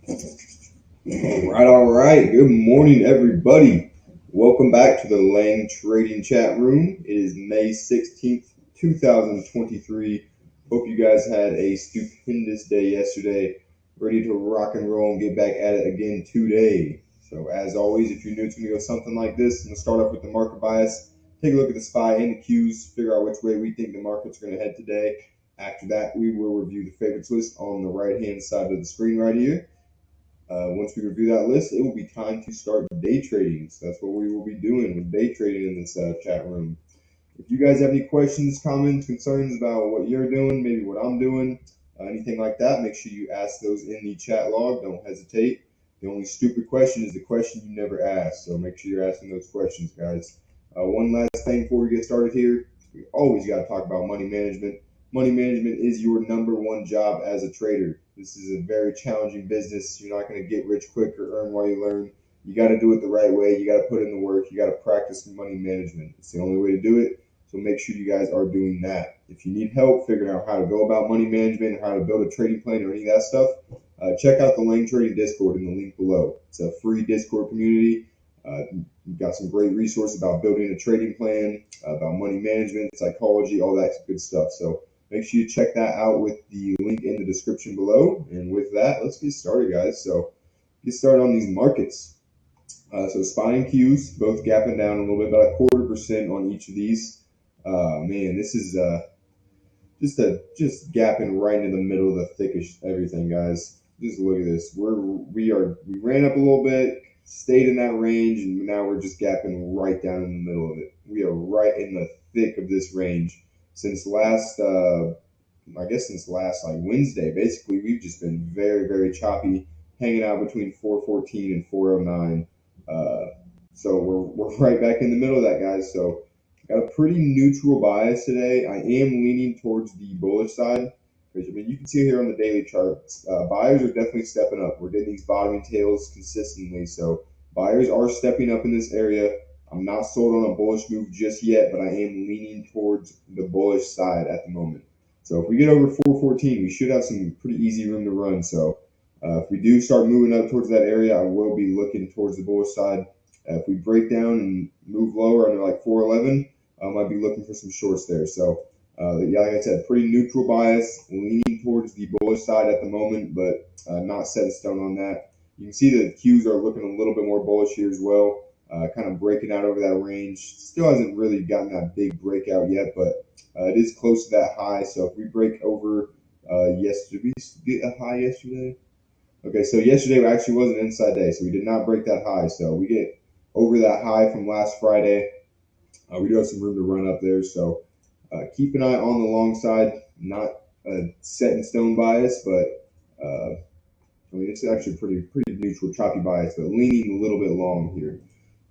All right. Good morning, everybody. Welcome back to the Lang Trading Chat Room. It is May 16th, 2023. Hope you guys had a stupendous day yesterday. Ready to rock and roll and get back at it again today. So, as always, if you're new to me or something like this, I'm going to start off with the market bias. Take a look at the SPY and the Qs, figure out which way we think the market's going to head today. After that, we will review the favorites list on the right hand side of the screen right here. Once we review that list, it will be time to start day trading. So that's what we will be doing with day trading in this chat room. If you guys have any questions, comments, concerns about what you're doing, maybe what I'm doing, anything like that, make sure you ask those in the chat log. Don't hesitate. The only stupid question is the question you never ask. So make sure you're asking those questions, guys. One last thing before we get started here, we always got to talk about money management. Money management is your number one job as a trader. This is a very challenging business. You're not going to get rich quick or earn while you learn. You got to do it the right way. You got to put in the work. You got to practice money management. It's the only way to do it. So make sure you guys are doing that. If you need help figuring out how to go about money management, how to build a trading plan, or any of that stuff, check out the Lang Trading Discord in the link below. It's a free Discord community. We've got some great resources about building a trading plan, about money management, psychology, all that good stuff. So make sure you check that out with the link in the description below. And with that, let's get started, guys. So get started on these markets. So SPY and Qs both gapping down a little bit, about 0.25% on each of these. Man, this is just gapping right in the middle of the thickest everything, guys. Just look at this. We ran up a little bit, stayed in that range, and now we're just gapping right down in the middle of it. We are right in the thick of this range since last. Since last like Wednesday, basically we've just been very, very choppy, hanging out between 414 and 409. So we're right back in the middle of that, guys. So got a pretty neutral bias today. I am leaning towards the bullish side because you can see here on the daily charts, buyers are definitely stepping up. We're getting these bottoming tails consistently, so buyers are stepping up in this area. I'm not sold on a bullish move just yet, but I am leaning towards the bullish side at the moment. So if we get over 414, we should have some pretty easy room to run. So if we do start moving up towards that area, I will be looking towards the bullish side. If we break down and move lower under like 411, I might be looking for some shorts there. So, like I said, pretty neutral bias, leaning towards the bullish side at the moment, but not set in stone on that. You can see the Qs are looking a little bit more bullish here as well, kind of breaking out over that range. Still hasn't really gotten that big breakout yet, but it is close to that high. So if we break over, did we get a high yesterday? Okay, so yesterday actually was an inside day, so we did not break that high. So we get over that high from last Friday. We do have some room to run up there, so keep an eye on the long side. Not a set in stone bias, but it's actually pretty neutral, choppy bias, but leaning a little bit long here.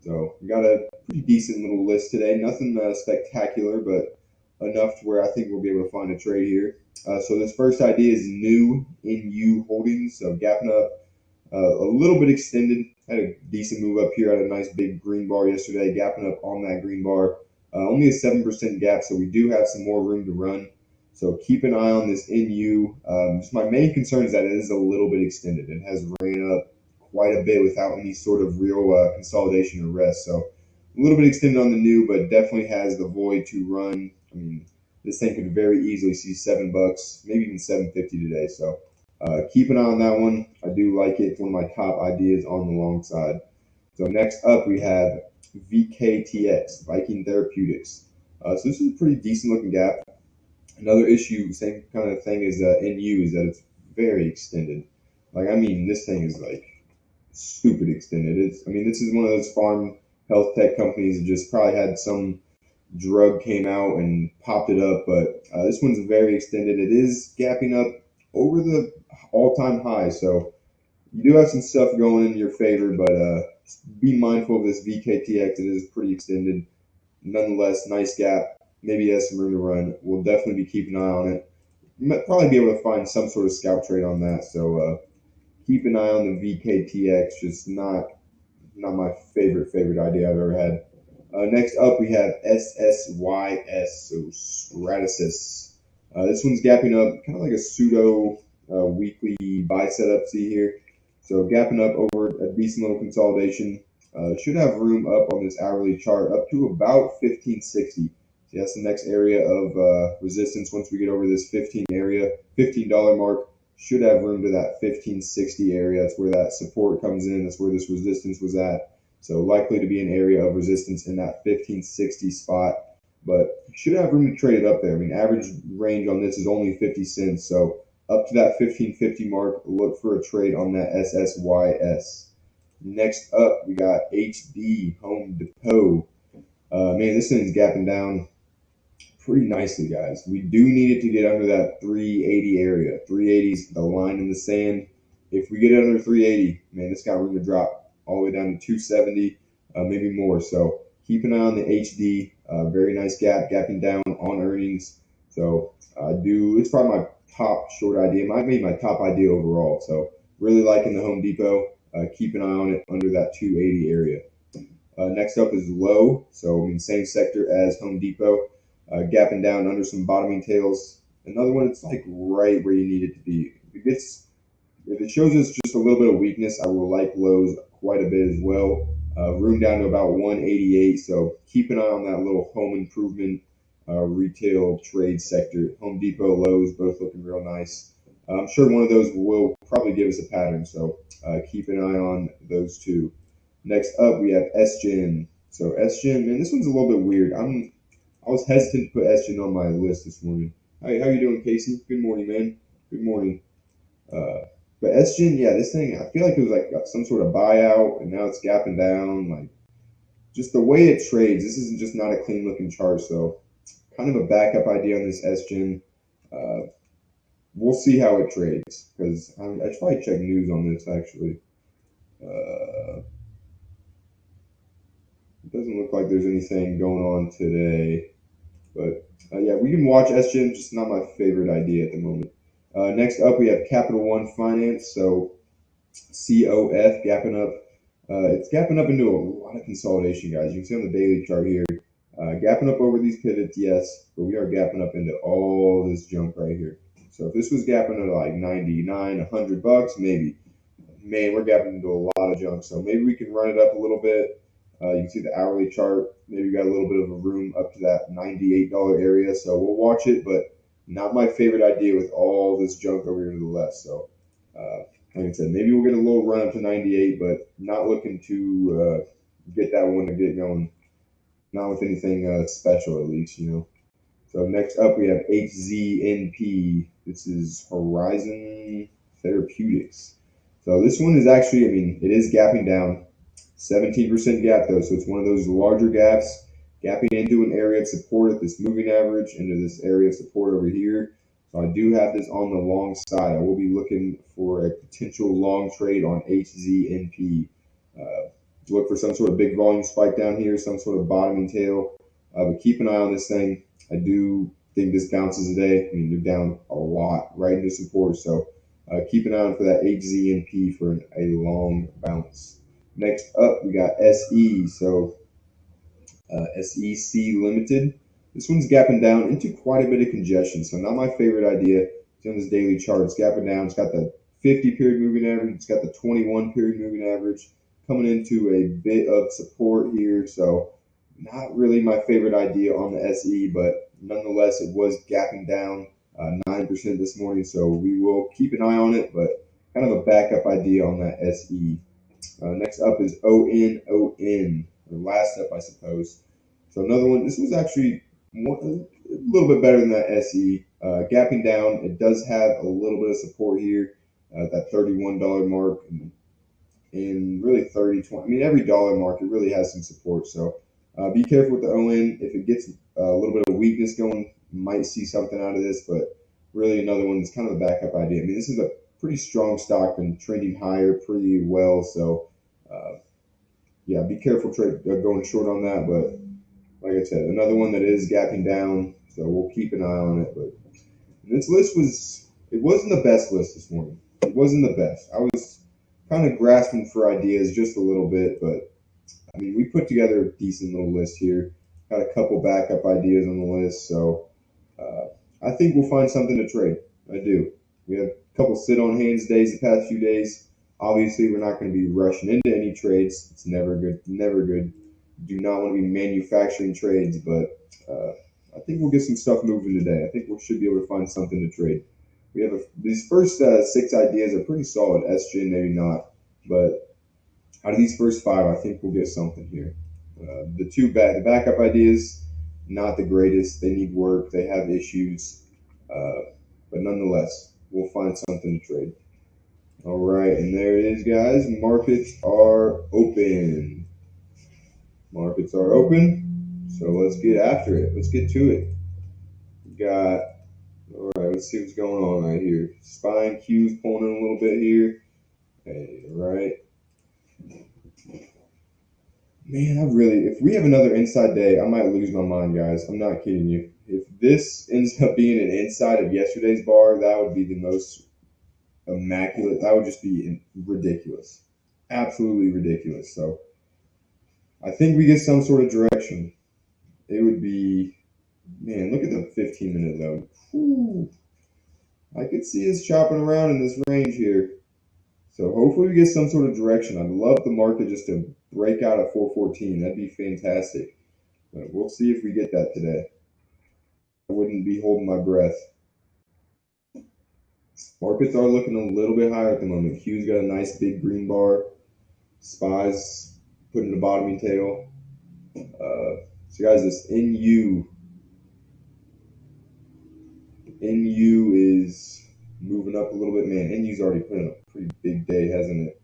So we got a pretty decent little list today. Nothing spectacular, but enough to where I think we'll be able to find a trade here. So this first idea is new NU holdings, so gapping up a little bit extended. Had a decent move up here. Had a nice big green bar yesterday, gapping up on that green bar. Only a 7% gap, so we do have some more room to run. So keep an eye on this NU. Just my main concern is that it is a little bit extended. It has ran up quite a bit without any sort of real consolidation or rest. So a little bit extended on the new, but definitely has the void to run. This thing could very easily see $7, maybe even 750 today. So keep an eye on that one. I do like it. It's one of my top ideas on the long side. So next up, we have VKTX, Viking Therapeutics. So this is a pretty decent looking gap. Another issue, same kind of thing as NU, is that it's very extended. This thing is like stupid extended. This is one of those farm health tech companies that just probably had some drug came out and popped it up, but this one's very extended. It is gapping up over the all-time high, so you do have some stuff going in your favor, but be mindful of this VKTX. It is pretty extended. Nonetheless, nice gap. Maybe it has some room to run. We'll definitely be keeping an eye on it. You might probably be able to find some sort of scalp trade on that, so keep an eye on the VKTX. Just not my favorite idea I've ever had. Next up, we have SSYS, so Stratasys. This one's gapping up, kind of like a pseudo weekly buy setup. See here, So gapping up over a decent little consolidation. Should have room up on this hourly chart up to about 1560. So that's the next area of resistance. Once we get over this 15 mark, should have room to that 1560 area. That's where that support comes in. That's where this resistance was at. So likely to be an area of resistance in that 1560 spot, but should have room to trade it up there. I mean, average range on this is only 50 cents. So up to that 1550 mark, look for a trade on that SSYS. Next up, we got HD Home Depot. Man, this thing's gapping down pretty nicely, guys. We do need it to get under that 380 area. 380 is the line in the sand. If we get it under 380, man, it's got room to drop all the way down to 270, maybe more. So keep an eye on the HD. Very nice gapping down on earnings. So it's probably my top short idea. Might be my top idea overall. So really liking the Home Depot. Keep an eye on it under that 280 area. Next up is Low. So I mean, same sector as Home Depot. Gapping down under some bottoming tails. Another one, it's like right where you need it to be. If it shows us just a little bit of weakness, I will like Lowe's quite a bit as well. Room down to about 188. So keep an eye on that little home improvement retail trade sector. Home Depot, Lowe's, both looking real nice. I'm sure one of those will probably give us a pattern. So keep an eye on those two. Next up, we have SGen. So SGen, man, this one's a little bit weird. I was hesitant to put SGen on my list this morning. Hey, how you doing, Casey? Good morning, man. Good morning. But SGen, yeah, this thing, I feel like it was like some sort of buyout, and now it's gapping down. Like, just the way it trades, this isn't just not a clean looking chart. So, kind of a backup idea on this SGen. We'll see how it trades, because I should probably check news on this actually. It doesn't look like there's anything going on today. But yeah, we can watch SGen, just not my favorite idea at the moment. Next up, we have Capital One Finance. So COF gapping up. It's gapping up into a lot of consolidation, guys. You can see on the daily chart here. Gapping up over these pivots, yes, but we are gapping up into all this junk right here. So if this was gapping at like 99, $100, maybe. Man, we're gapping into a lot of junk. So maybe we can run it up a little bit. You can see the hourly chart. Maybe got a little bit of a room up to that $98 area. So we'll watch it, but not my favorite idea with all this junk over here to the left. So like I said, maybe we'll get a little run up to 98, but not looking to get that one to get going. Not with anything special, at least, you know. So next up, we have HZNP. This is Horizon Therapeutics. So this one is actually, I mean, it is gapping down. 17% gap though, so it's one of those larger gaps, gapping into an area of support at this moving average, into this area of support over here. So I do have this on the long side. I will be looking for a potential long trade on HZNP. Look for some sort of big volume spike down here, some sort of bottoming tail. But keep an eye on this thing. I do think this bounces today. I mean, they're down a lot right into support. So keep an eye on for that HZNP for a long bounce. Next up, we got SE. So SEC Limited. This one's gapping down into quite a bit of congestion. So not my favorite idea. It's on this daily chart. It's gapping down. It's got the 50 period moving average. It's got the 21 period moving average coming into a bit of support here. So not really my favorite idea on the SE, but nonetheless, it was gapping down 9% this morning. So we will keep an eye on it, but kind of a backup idea on that SE. Next up is ONON, or last up, I suppose. So another one. This was actually a little bit better than that SE. Gapping down, it does have a little bit of support here at that $31 mark, and really 30, 20. I mean, every dollar mark, it really has some support. So be careful with the ON. If it gets a little bit of weakness going, you might see something out of this, but really another one that's kind of a backup idea. I mean, this is a pretty strong stock and trending higher pretty well. So, yeah, be careful going short on that. But like I said, another one that is gapping down. So we'll keep an eye on it. But this list it wasn't the best list this morning. It wasn't the best. I was kind of grasping for ideas just a little bit, but I mean, we put together a decent little list here. Got a couple backup ideas on the list. So I think we'll find something to trade. I do. We have a couple sit on hands days the past few days. Obviously, we're not going to be rushing into any trades. It's never good. Never good. Do not want to be manufacturing trades, but I think we'll get some stuff moving today. I think we should be able to find something to trade. We have these first 6 ideas are pretty solid. SGN maybe not, but out of these first 5, I think we'll get something here. The backup ideas, not the greatest. They need work. They have issues, but nonetheless, we'll find something to trade. All right, and there it is, guys. Markets are open. Markets are open. So let's get after it. Let's get to it. We got, all right, let's see what's going on right here. Spine Q's pulling in a little bit here. Okay, all right. Man, if we have another inside day, I might lose my mind, guys. I'm not kidding you. If this ends up being an inside of yesterday's bar, that would be the most immaculate. That would just be ridiculous. Absolutely ridiculous. So I think we get some sort of direction. It would be, man, look at the 15-minute though. Whew. I could see us chopping around in this range here. So hopefully we get some sort of direction. I'd love the market just to break out at 414. That'd be fantastic. But we'll see if we get that today. I wouldn't be holding my breath. Markets are looking a little bit higher at the moment. Q's got a nice big green bar. SPY's putting the bottoming tail. So guys, this NU is moving up a little bit. Man, NU's already put in a pretty big day, hasn't it?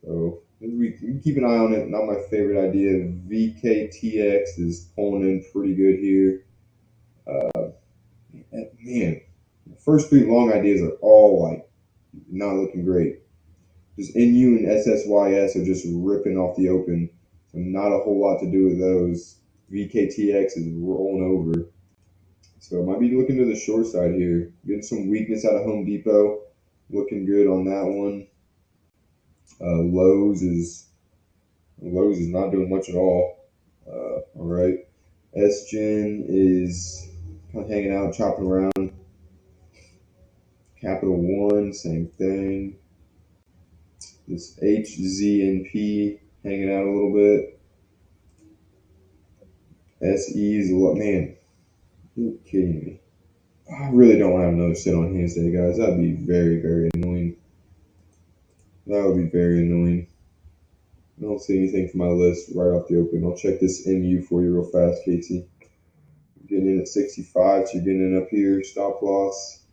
So we can keep an eye on it. Not my favorite idea. VKTX is pulling in pretty good here. Man, the first 3 long ideas are all like not looking great. Just NU and SSYS are just ripping off the open. So not a whole lot to do with those. VKTX is rolling over. So I might be looking to the short side here. Getting some weakness out of Home Depot. Looking good on that one. Lowe's is not doing much at all. All right. SGen is kind of hanging out, chopping around. Capital One, same thing. This HZNP hanging out a little bit. SE is a lot. Man, you're kidding me. I really don't have another sit on hands today, guys. That'd be very, very annoying. That would be very annoying. I don't see anything from my list right off the open. I'll check this MU for you real fast, Casey. Getting in at 65, so you're getting in up here. Stop loss.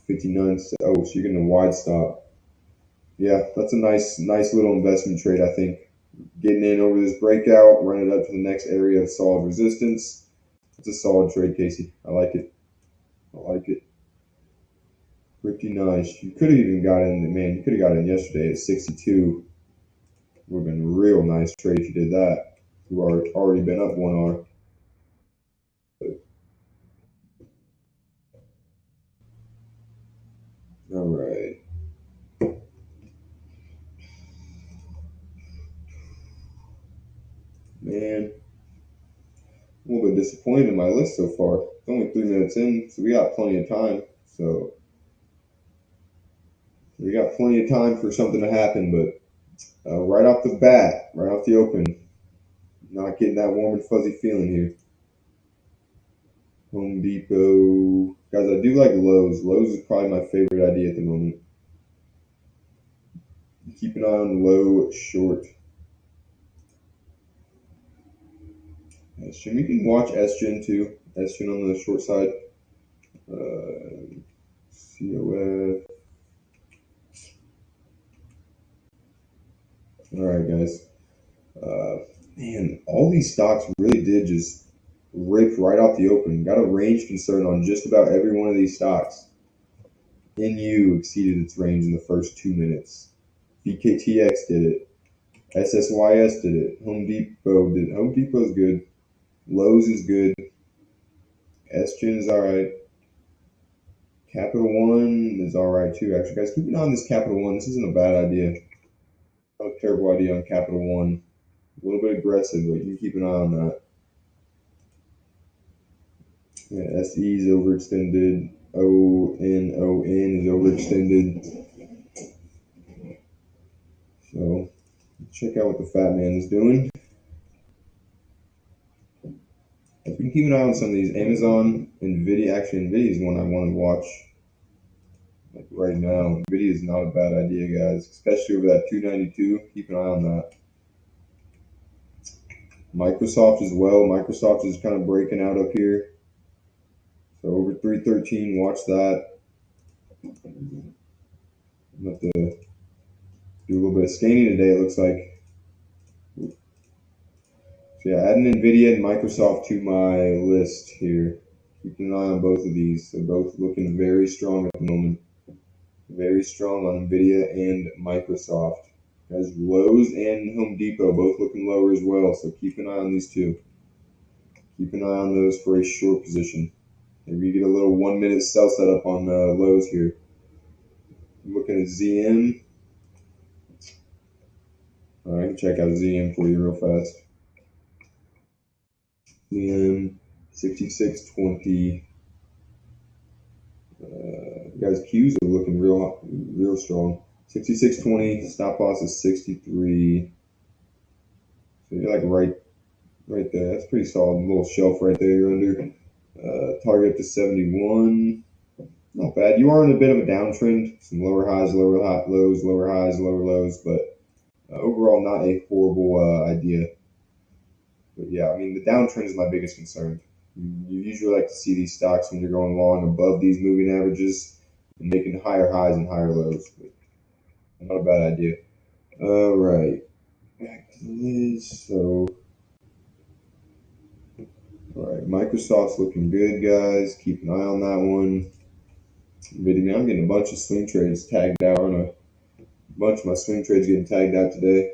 59. Oh, so you're getting a wide stop. Yeah, that's a nice little investment trade, I think. Getting in over this breakout, run it up to the next area of solid resistance. It's a solid trade, Casey. I like it. Pretty nice. You could have even got in, man, you could have got in yesterday at 62. Would have been a real nice trade if you did that. You are already been up 1 hour. All right. Man, I'm a little bit disappointed in my list so far. It's only 3 minutes in, so we got plenty of time. So we got plenty of time for something to happen, but right off the bat, right off the open, not getting that warm and fuzzy feeling here. Home Depot. Guys, I do like Lowe's. Lowe's is probably my favorite idea at the moment. Keep an eye on low short. SGen. We can watch SGen too. SGen on the short side. COF. All right, guys. Man, all these stocks really did just rip right off the open. Got a range concern on just about every one of these stocks. NU exceeded its range in the first 2 minutes. VKTX did it. SSYS did it. Home Depot did it. Home Depot's good. Lowe's is good. SGen is alright. Capital One is alright too. Actually, guys, keep an eye on this Capital One. This isn't a bad idea. Not a terrible idea on Capital One. A little bit aggressive, but you can keep an eye on that. Yeah, SE is overextended. ON is overextended. So check out what the fat man is doing. We can keep an eye on some of these. Amazon, Nvidia. Actually, Nvidia is one I want to watch like right now. Nvidia is not a bad idea, guys, especially over that 292. Keep an eye on that. Microsoft as well. Microsoft is kind of breaking out up here. So over 313, watch that. I'm going to have to do a little bit of scanning today, it looks like. So yeah, adding NVIDIA and Microsoft to my list here. Keep an eye on both of these. They're both looking very strong at the moment. Very strong on NVIDIA and Microsoft. Guys, Lowe's and Home Depot both looking lower as well, so keep an eye on these two. Keep an eye on those for a short position. Maybe you get a little 1 minute sell setup on Lowe's here. Looking at ZM. All right, I can check out ZM for you real fast. ZM 6620. Guys, Qs are looking real strong. 6620. Stop loss is 63. So you're like right there. That's pretty solid. Little shelf right there. You're under. Target to 71. Not bad. You are in a bit of a downtrend. Some lower highs, lower lows, lower highs, lower lows, but overall not a horrible idea. But yeah, I mean, the downtrend is my biggest concern. You usually like to see these stocks when you're going long above these moving averages and making higher highs and higher lows. But not a bad idea. All right. Back to this. So, all right. Microsoft's looking good, guys. Keep an eye on that one. I'm getting a bunch of swing trades tagged out. A bunch of my swing trades getting tagged out today.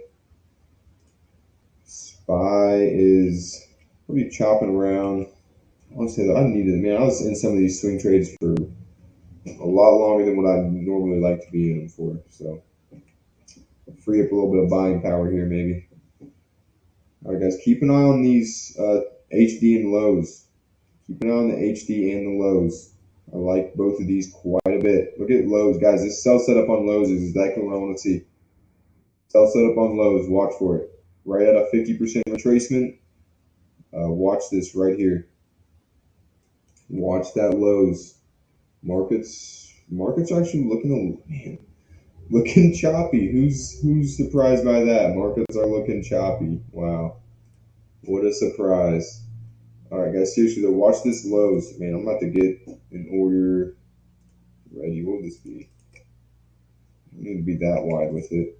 SPY is pretty chopping around. I want to say that I needed it. Man, I was in some of these swing trades for a lot longer than what I normally like to be in them for. So free up a little bit of buying power here, maybe. All right, guys, keep an eye on these HD and lows. Keep an eye on the HD and the lows. I like both of these quite a bit. Look at lows, guys. This sell setup on lows is exactly what I want to see. Sell setup on lows. Watch for it. Right at a 50% retracement. Watch this right here. Watch that lows. Markets actually looking choppy. Who's surprised by that? Markets are looking choppy. Wow, what a surprise! All right, guys, seriously though, watch this lows. Man, I'm about to get an order ready. What would this be? I need to be that wide with it.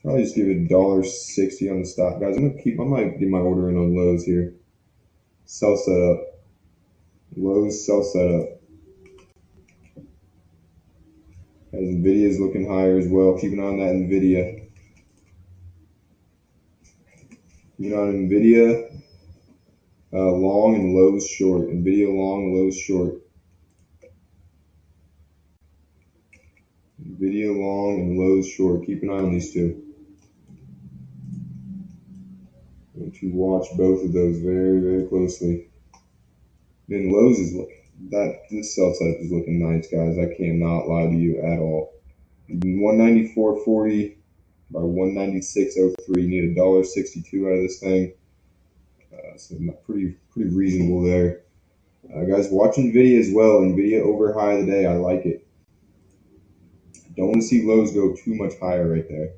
Probably just give it $1.60 on the stop, guys. I might get my order in on lows here. Sell setup. Lows sell setup. As Nvidia is looking higher as well. Keep an eye on that Nvidia. Keep an eye on Nvidia. Long and lows short. Nvidia long, lows short. Nvidia long and lows short. Keep an eye on these two. I want you to watch both of those very, very closely. Then lows is looking. This sell setup is looking nice, guys. I cannot lie to you at all. 194.40 by 196.03. Need $1.62 out of this thing. So pretty reasonable there. Guys, watch Nvidia as well. Nvidia over high of the day. I like it. Don't want to see lows go too much higher right there.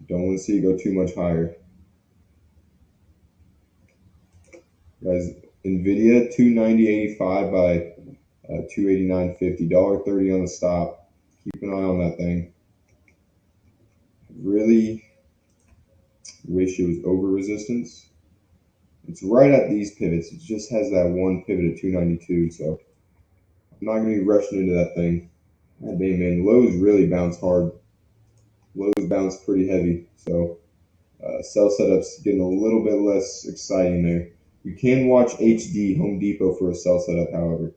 Don't want to see it go too much higher. Guys, Nvidia 290.85 by 289.50. $1.30 on the stop. Keep an eye on that thing. Really wish it was over resistance. It's right at these pivots. It just has that one pivot at 292. So I'm not going to be rushing into that thing. God damn, man. Lows really bounce hard. Lows bounce pretty heavy. So sell setups getting a little bit less exciting there. You can watch HD Home Depot for a sell setup, however.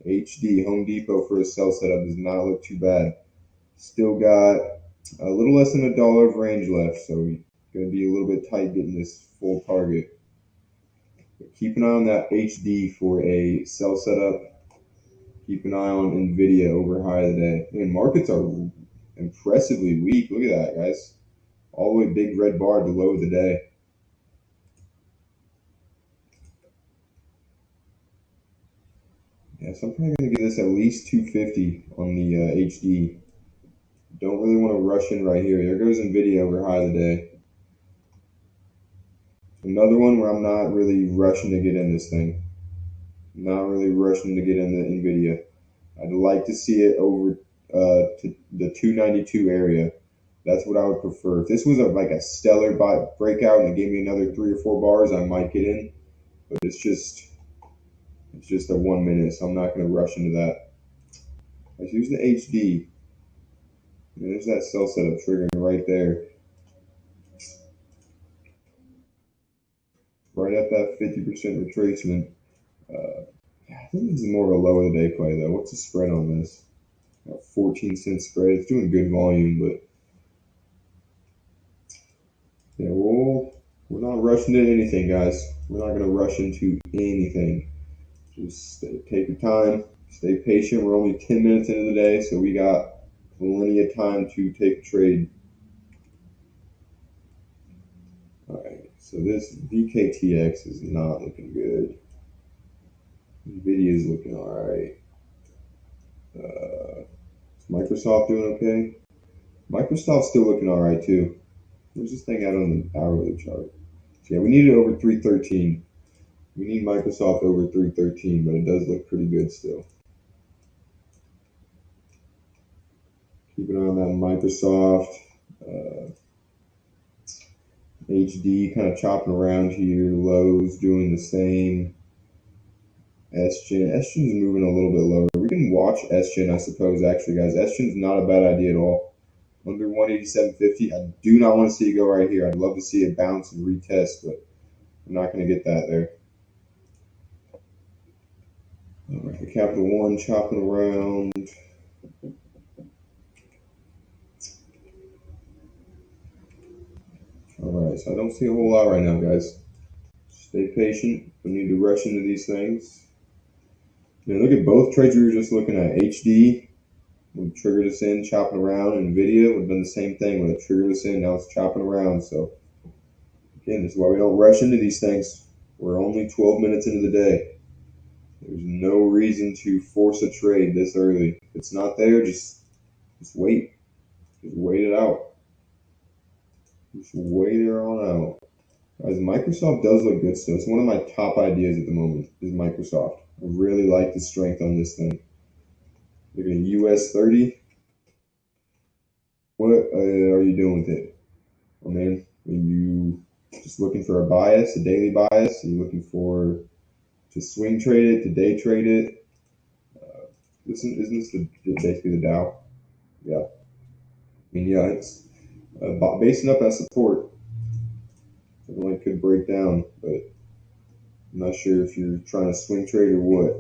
HD Home Depot for a sell setup does not look too bad. Still got a little less than $1 of range left, so Going to be a little bit tight getting this full target. But keep an eye on that HD for a sell setup. Keep an eye on NVIDIA over high of the day. Man, markets are impressively weak. Look at that, guys. All the way big red bar at the low of the day. Yeah, so I'm probably going to give this at least 250 on the HD. Don't really want to rush in right here. There goes NVIDIA over high of the day. Another one where I'm not really rushing to get in this thing. Not really rushing to get in the NVIDIA. I'd like to see it over to the 292 area. That's what I would prefer. If this was like a stellar breakout and it gave me another 3 or 4 bars, I might get in. But it's just a 1 minute, so I'm not going to rush into that. Let's use the HD. And there's that sell setup triggering right there. Right at that 50% retracement. I think this is more of a low of the day play though. What's the spread on this? Got 14-cent spread. It's doing good volume, but yeah, we're not rushing into anything, guys. We're not going to rush into anything. Just take your time, stay patient. We're only 10 minutes into the day, so we got plenty of time to take a trade. All right, so this VKTX is not looking good. NVIDIA is looking all right. Is Microsoft doing okay? Microsoft's still looking all right too. Where's this thing at on the hourly chart? So yeah, we need it over 313. We need Microsoft over 313, but it does look pretty good still. Keep an eye on that Microsoft. HD kind of chopping around here. Lowe's doing the same. SGen's moving a little bit lower. We can watch SGen, I suppose, actually, guys. SGen's not a bad idea at all. Under 187.50. I do not want to see it go right here. I'd love to see it bounce and retest, but I'm not going to get that there. All right, the Capital One chopping around. All right, so I don't see a whole lot right now, guys. Stay patient. We need to rush into these things. Look at both trades we were just looking at. HD would trigger this in, chopping around, and NVIDIA would have done the same thing. Would have triggered this in, now it's chopping around. So, again, this is why we don't rush into these things. We're only 12 minutes into the day. There's no reason to force a trade this early. If it's not there, just wait. Just wait it out. Just wait it on out. Guys, Microsoft does look good still. It's one of my top ideas at the moment is Microsoft. I really like the strength on this thing. Look at US 30. What are you doing with it? Oh man, are you just looking for a bias, a daily bias? Are you looking for to swing trade it, to day trade it? Isn't this basically the Dow? Yeah. I mean, yeah, it's basing up at support. It only could break down, but I'm not sure if you're trying to swing trade or what.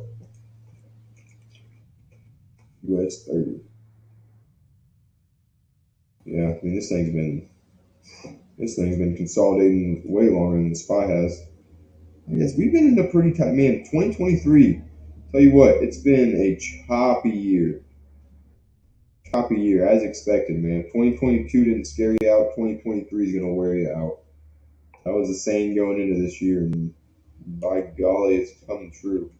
US 30. Yeah, I mean this thing's been consolidating way longer than the SPY has. I guess we've been in a pretty tight, man. 2023. Tell you what, it's been a choppy year. Choppy year, as expected, man. 2022 didn't scare you out. 2023 is gonna wear you out. That was the saying going into this year, and by golly, it's coming true.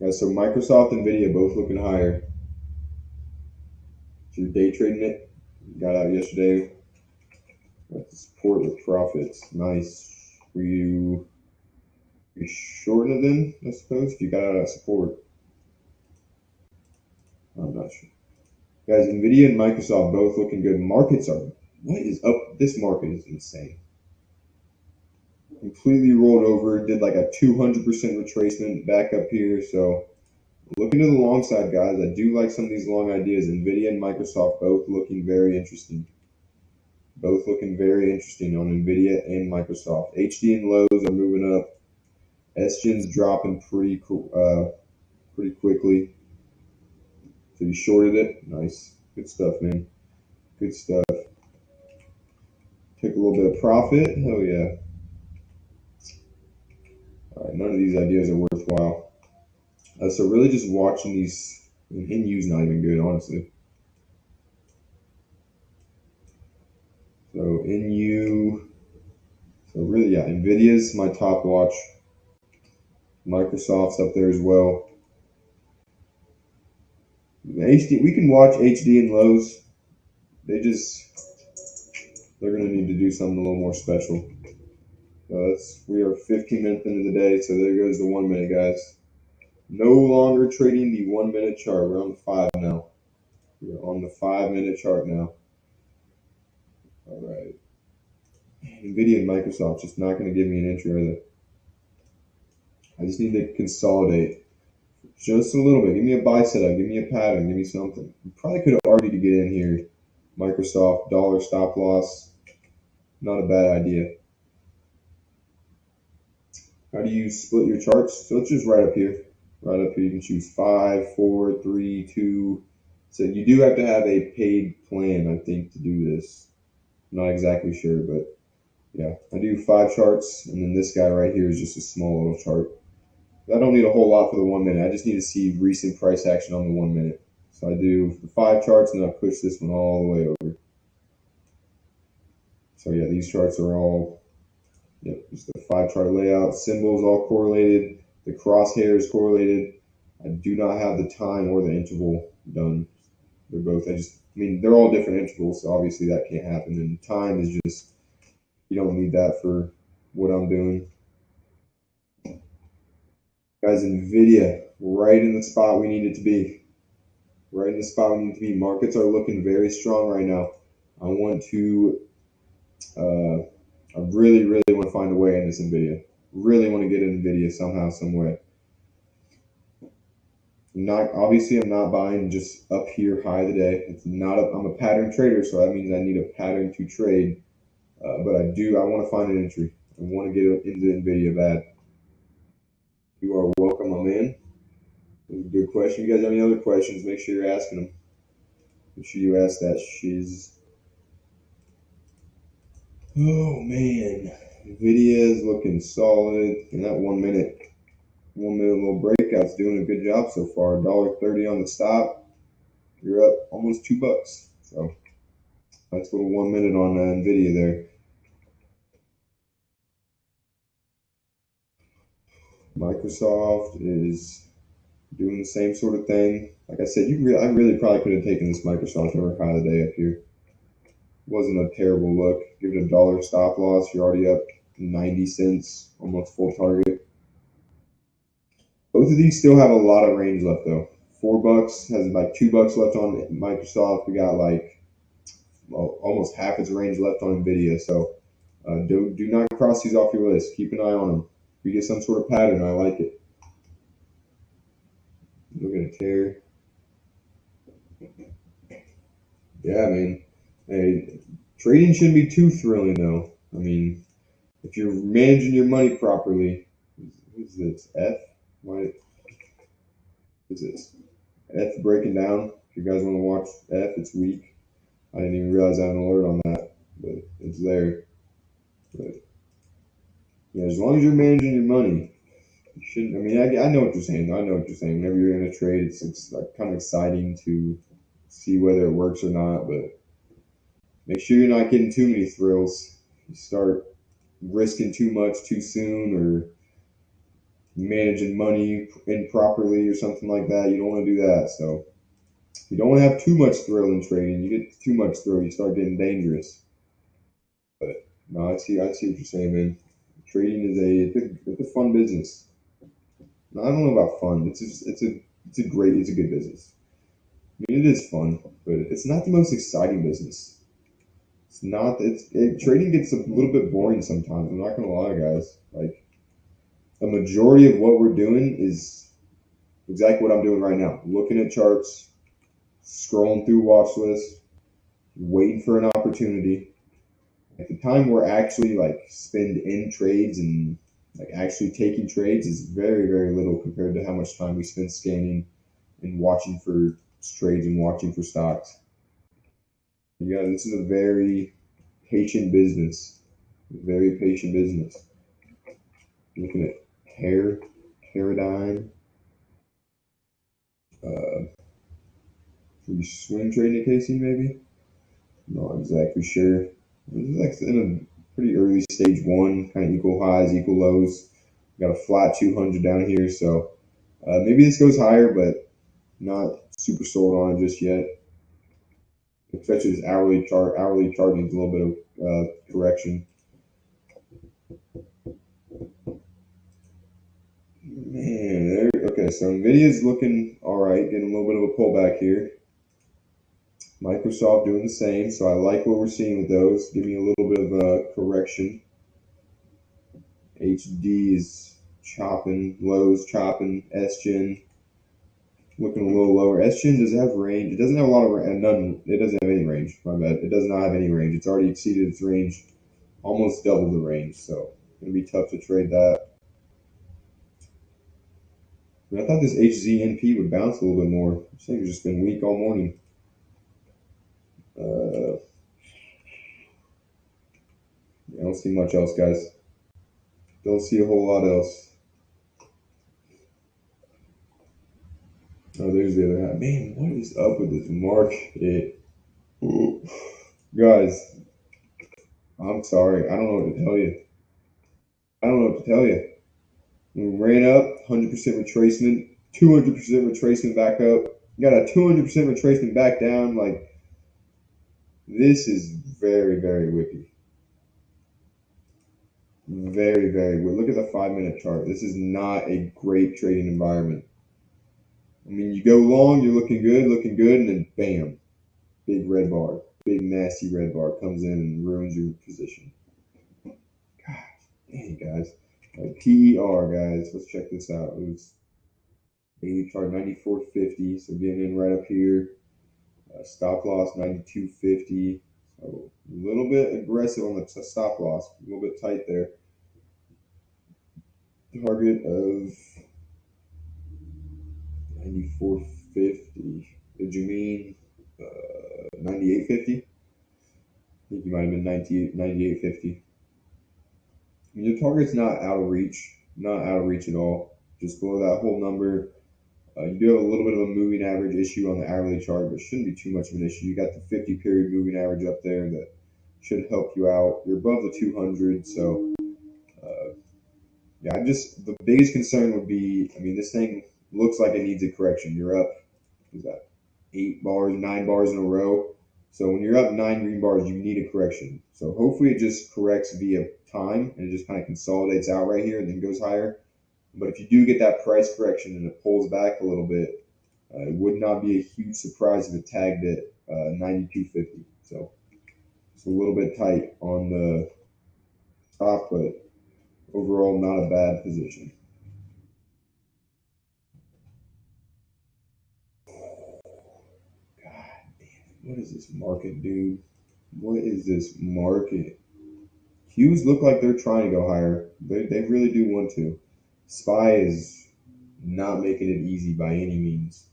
Yeah, so Microsoft and Nvidia both looking higher. So you're day trading it. Got out yesterday. Got the support with profits. Nice. Were you shorting it then, I suppose, if you got out of support? I'm not sure. Guys, Nvidia and Microsoft both looking good. Markets are, what is up? This market is insane. Completely rolled over, did like a 200% retracement back up here. So looking to the long side, guys. I do like some of these long ideas. Nvidia and Microsoft both looking very interesting. Both looking very interesting on Nvidia and Microsoft. HD and lows are moving up. SGen's dropping pretty quickly. So you shorted it. Nice. Good stuff, man. Good stuff. Pick a little bit of profit. Hell yeah. All right, none of these ideas are worthwhile. So really just watching these, NU's not even good, honestly. So NU, so really, yeah, NVIDIA's my top watch. Microsoft's up there as well. HD, we can watch HD and lows. They're gonna need to do something a little more special. So we are 15 minutes into the day, so there goes the 1 minute, guys. No longer trading the 1 minute chart. We're on the 5 now. We're on the 5 minute chart now. All right. NVIDIA and Microsoft just not going to give me an entry, are they? I just need to consolidate just a little bit. Give me a buy setup. Give me a pattern. Give me something. You probably could have argued to get in here. Microsoft, dollar stop loss. Not a bad idea. How do you split your charts? So it's just right up here. Right up here. You can choose 5, 4, 3, 2. So you do have to have a paid plan, I think, to do this. I'm not exactly sure, but yeah. I do 5 charts, and then this guy right here is just a small little chart. I don't need a whole lot for the 1 minute. I just need to see recent price action on the 1 minute. So I do the 5 charts, and then I push this one all the way over. So yeah, these charts are all, yep, just the 5 chart layout. Symbols all correlated. The crosshair is correlated. I do not have the time or the interval done. They're both, I mean, they're all different intervals, so obviously that can't happen. And time is just, you don't need that for what I'm doing. Guys, NVIDIA, right in the spot we need it to be. Right in the spot we need to be. Markets are looking very strong right now. I want to, I really, really want to find a way in this NVIDIA. Really want to get in NVIDIA somehow, some way. Obviously, I'm not buying just up here high today. I'm a pattern trader, so that means I need a pattern to trade. But I want to find an entry. I want to get into NVIDIA bad. You are welcome, my man. That was a good question. If you guys have any other questions, make sure you're asking them. Make sure you ask that shiz. Oh man, NVIDIA is looking solid, and that 1 minute little breakout's doing a good job so far. $1.30 on the stop. You're up almost $2. So that's a little 1 minute on NVIDIA there. Microsoft is doing the same sort of thing. Like I said, I really probably could have taken this Microsoft over high of the day up here. Wasn't a terrible look. Give it a dollar stop loss. You're already up 90 cents, almost full target. Both of these still have a lot of range left though. $4 has like $2 left on Microsoft. We got like almost half its range left on Nvidia. So do not cross these off your list. Keep an eye on them. If you get some sort of pattern, I like it. Look at a tear. Yeah, I mean, hey, trading shouldn't be too thrilling though. I mean, if you're managing your money properly, who's this? F? What is this? F breaking down. If you guys want to watch F, it's weak. I didn't even realize I had an alert on that, but it's there. But yeah, as long as you're managing your money, you shouldn't. I mean, I know what you're saying. I know what you're saying. Whenever you're in a trade, it's like kind of exciting to see whether it works or not, but make sure you're not getting too many thrills. You start risking too much too soon, or managing money improperly or something like that. You don't want to do that. So you don't want to have too much thrill in trading. You get too much thrill, you start getting dangerous. But no, I see what you're saying, man. Trading is it's a fun business. No, I don't know about fun. It's a good business. I mean, it is fun, but it's not the most exciting business. It's not. Trading gets a little bit boring sometimes. I'm not gonna lie, guys. Like a majority of what we're doing is exactly what I'm doing right now. Looking at charts, scrolling through watch lists, waiting for an opportunity. At the time we're actually like spend in trades and like actually taking trades is very, very little compared to how much time we spend scanning and watching for trades and watching for stocks. Yeah, this is a very patient business. Very patient business. Looking at Paradigm. We swing trading Casey maybe? Not exactly sure. It's like in a pretty early stage one, kind of equal highs, equal lows. Got a flat 200 down here, so maybe this goes higher, but not super sold on it just yet. Especially this hourly chart. Hourly chart needs a little bit of correction. Man, there. Okay, so Nvidia's looking all right, getting a little bit of a pullback here. Microsoft doing the same, so I like what we're seeing with those. Give me a little bit of a correction. HD is chopping, Lowe's chopping, SGen looking a little lower. SGen does have range. It doesn't have a lot of none. It doesn't have any range. My bad. It does not have any range. It's already exceeded its range, almost double the range. So it's gonna be tough to trade that. I thought this HZNP would bounce a little bit more. This thing's just been weak all morning. I don't see much else, guys. Don't see a whole lot else. Oh, there's the other half. Man, what is up with this market? Ooh. Guys, I'm sorry. I don't know what to tell you. I don't know what to tell you. We ran up, 100% retracement, 200% retracement back up. Got a 200% retracement back down. Like, this is very, very whippy. Very, very whippy. Look at the 5-minute chart. This is not a great trading environment. I mean, you go long, you're looking good, and then bam, big red bar, big nasty red bar comes in and ruins your position. God dang, guys. PER, guys, let's check this out. It was daily chart 94.50, so getting in right up here. Stop loss 92.50. So a little bit aggressive on the stop loss, a little bit tight there. Target of 94.50. Did you mean 98.50? I think you might have been 98.50. I mean, your target's not out of reach, at all. Just below that whole number. You do have a little bit of a moving average issue on the hourly chart, but it shouldn't be too much of an issue. You got the 50 period moving average up there that should help you out. You're above the 200, so yeah. The biggest concern would be, I mean, this thing looks like it needs a correction. You're up, what is that, 9 bars in a row. So when you're up 9 green bars, you need a correction. So hopefully it just corrects via time and it just kind of consolidates out right here and then goes higher. But if you do get that price correction and it pulls back a little bit, it would not be a huge surprise if it tagged at 92.50. So it's a little bit tight on the top, but overall not a bad position. God damn, what is this market, dude? What is this market? Qs look like they're trying to go higher. They really do want to. SPY is not making it easy by any means.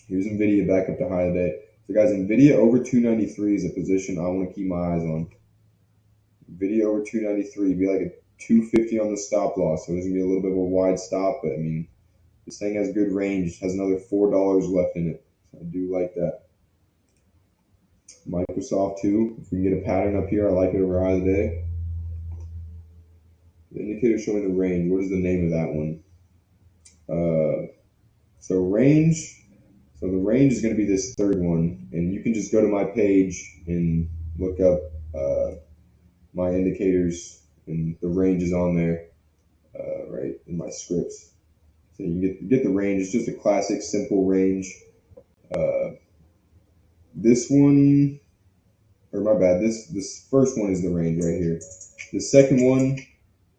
Here's Nvidia back up to high today. So guys, Nvidia over 293 is a position I want to keep my eyes on. Nvidia over 293, be like a 250 on the stop loss. So there's gonna be a little bit of a wide stop, but I mean, this thing has good range. Has another $4 left in it. So I do like that. Microsoft too. If we can get a pattern up here, I like it over high today. The indicator showing the range. What is the name of that one? So range. So the range is going to be this third one, and you can just go to my page and look up my indicators, and the range is on there, right in my scripts. So you get the range. It's just a classic, simple range. This one, or my bad. This first one is the range right here. The second one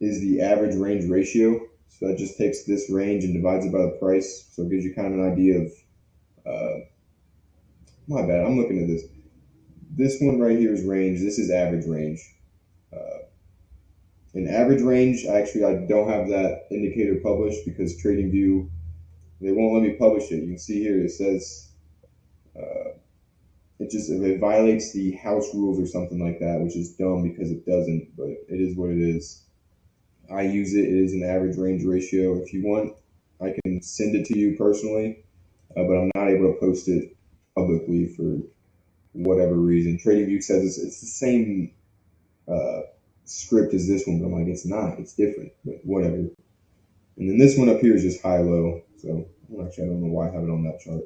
is the average range ratio. So that just takes this range and divides it by the price. So it gives you kind of an idea of. My bad. I'm looking at this. This one right here is range. This is average range. In average range, I don't have that indicator published because TradingView, they won't let me publish it. You can see here it says it violates the house rules or something like that, which is dumb because it doesn't, but it is what it is. I use it. It is an average range ratio. If you want, I can send it to you personally, but I'm not able to post it publicly for whatever reason. TradingView says it's the same uh, script as this one, but I'm like, it's not. It's different, but whatever. And then this one up here is just high-low. So actually, I don't know why I have it on that chart.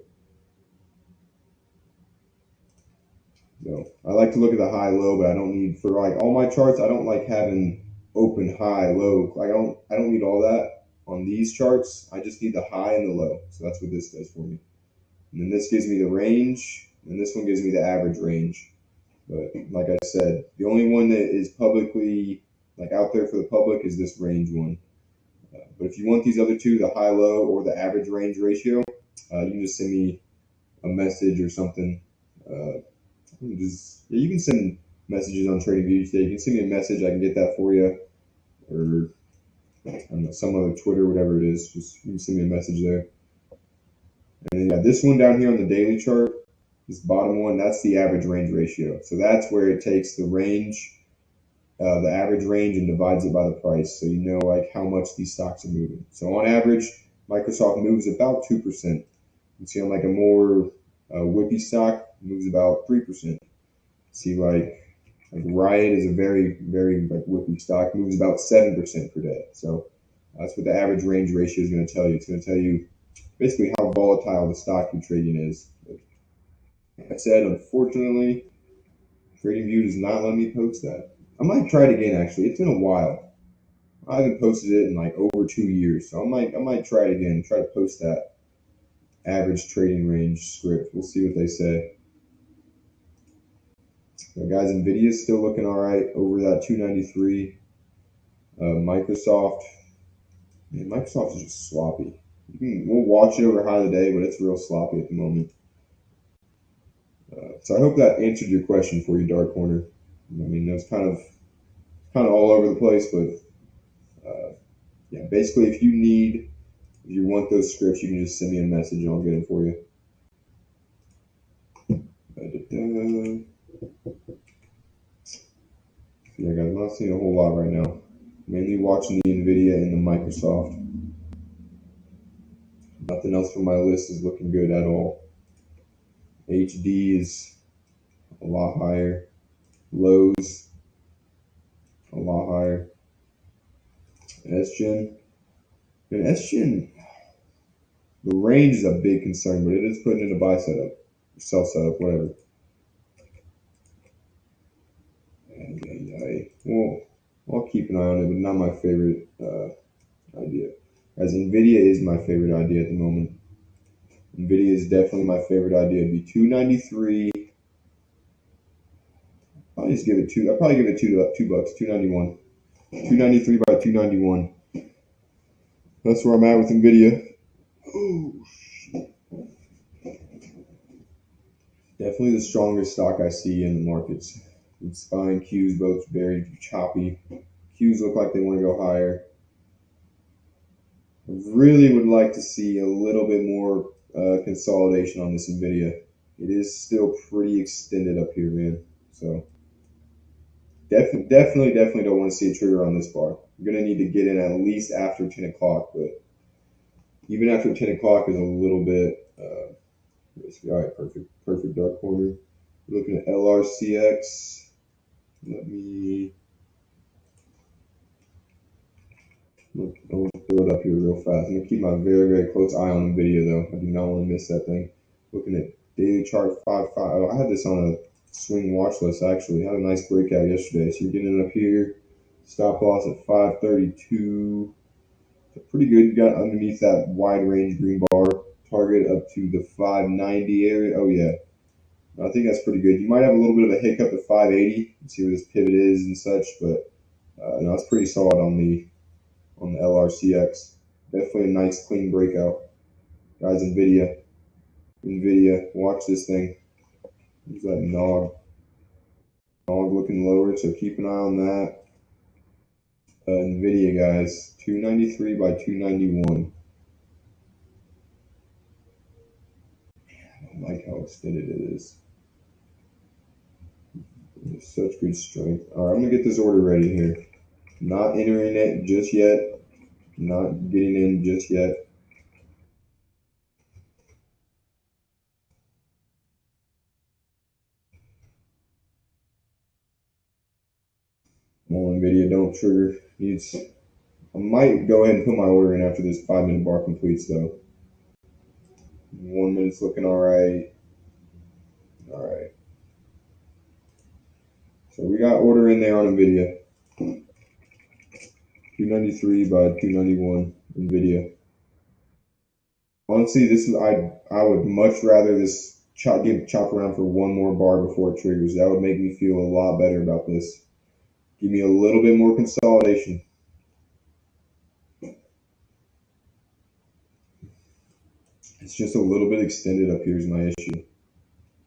So I like to look at the high-low, but I don't need for like all my charts. I don't like having open, high, low. I don't need all that on these charts. I just need the high and the low. So that's what this does for me. And then this gives me the range, and this one gives me the average range. But like I said, the only one that is publicly like out there for the public is this range one. But if you want these other two, the high low or the average range ratio, you can just send me a message or something. You can send messages on TradingView today. You can send me a message. I can get that for you, or I don't know, some other Twitter, whatever it is. Just you can send me a message there. And then this one down here on the daily chart, this bottom one, that's the average range ratio. So that's where it takes the range, the average range, and divides it by the price. So you know like how much these stocks are moving. So on average, Microsoft moves about 2%. You can see on like a more whippy stock, moves about 3%. See like Riot is a very, very like whippy stock, moves about 7% per day. So that's what the average range ratio is going to tell you. It's going to tell you basically how volatile the stock you're trading is. But like I said, unfortunately, TradingView does not let me post that. I might try it again. Actually, it's been a while. I haven't posted it in like over 2 years, so I might try it again. Try to post that average trading range script. We'll see what they say. So guys, Nvidia is still looking all right over that 293. Microsoft, man, Microsoft is just sloppy. We'll watch it over high today, but it's real sloppy at the moment. So I hope that answered your question for you, Dark Corner. I mean, it was kind of all over the place, but yeah, basically, if you want those scripts, you can just send me a message and I'll get them for you. Yeah, guys, I'm not seeing a whole lot right now. Mainly watching the Nvidia and the Microsoft. Nothing else from my list is looking good at all. HD is a lot higher. Lows a lot higher. SGen. And SGen, the range is a big concern, but it is putting in a buy setup, sell setup, whatever. Well, I'll keep an eye on it, but not my favorite idea. As Nvidia is my favorite idea at the moment. Nvidia is definitely my favorite idea. It'd be 293. I'll just give it two. I'll probably give it $2, 291. 293 by 291. That's where I'm at with Nvidia. Oh, definitely the strongest stock I see in the markets. It's buying Qs both very choppy. Qs look like they want to go higher. I really would like to see a little bit more consolidation on this Nvidia. It is still pretty extended up here, man. So definitely don't want to see a trigger on this bar. I'm gonna need to get in at least after 10 o'clock, but even after 10 o'clock is a little bit risky. All right, perfect dark corner. We're looking at LRCX. I'll throw it up here real fast. I'm gonna keep my very close eye on the video though. I do not want to miss that thing. Looking at daily chart 5-5. Oh, I had this on a swing watch list actually. Had a nice breakout yesterday. So you're getting it up here. Stop loss at 532. So pretty good. Got underneath that wide range green bar. Target up to the 590 area. Oh yeah. I think that's pretty good. You might have a little bit of a hiccup at 580. See where this pivot is and such, but no, it's pretty solid on the LRCX. Definitely a nice clean breakout. Guys, Nvidia, watch this thing. There's that nog looking lower, so keep an eye on that. Nvidia, guys, 293 by 291. I don't like how extended it is. Such good strength. All right, I'm gonna get this order ready here. Not entering it just yet. Not getting in just yet. Come on, NVIDIA, don't trigger. Needs. I might go ahead and put my order in after this 5-minute bar completes, though. 1 minute's looking all right. All right. So we got order in there on NVIDIA. 293 by 291 NVIDIA. Honestly, this is I would much rather this chop around for one more bar before it triggers. That would make me feel a lot better about this. Give me a little bit more consolidation. It's just a little bit extended up here is my issue.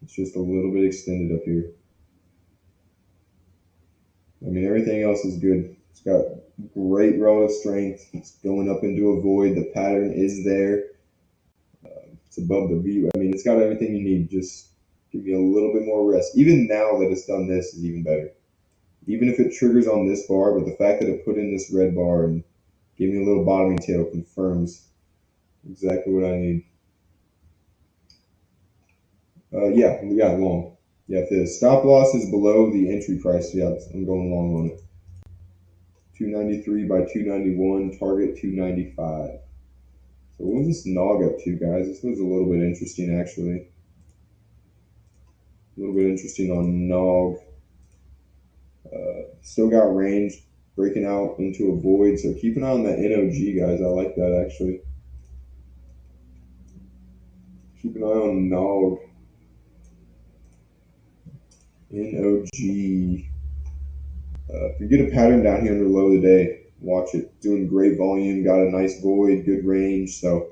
It's just a little bit extended up here. I mean, everything else is good. It's got great relative strength. It's going up into a void. The pattern is there. It's above the V. I mean, it's got everything you need. Just give me a little bit more rest. Even now that it's done this is even better. Even if it triggers on this bar, but the fact that it put in this red bar and gave me a little bottoming tail confirms exactly what I need. Yeah, we got long. Yeah, if the stop loss is below the entry price, yeah, I'm going long on it. 293 by 291, target 295. So what was this Nog up to, guys? This was a little bit interesting, actually. A little bit interesting on Nog. Still got range, breaking out into a void. So keep an eye on that NOG, guys. I like that, actually. Keep an eye on Nog. NOG. If you get a pattern down here under low today, watch it. Doing great volume, got a nice void, good range. So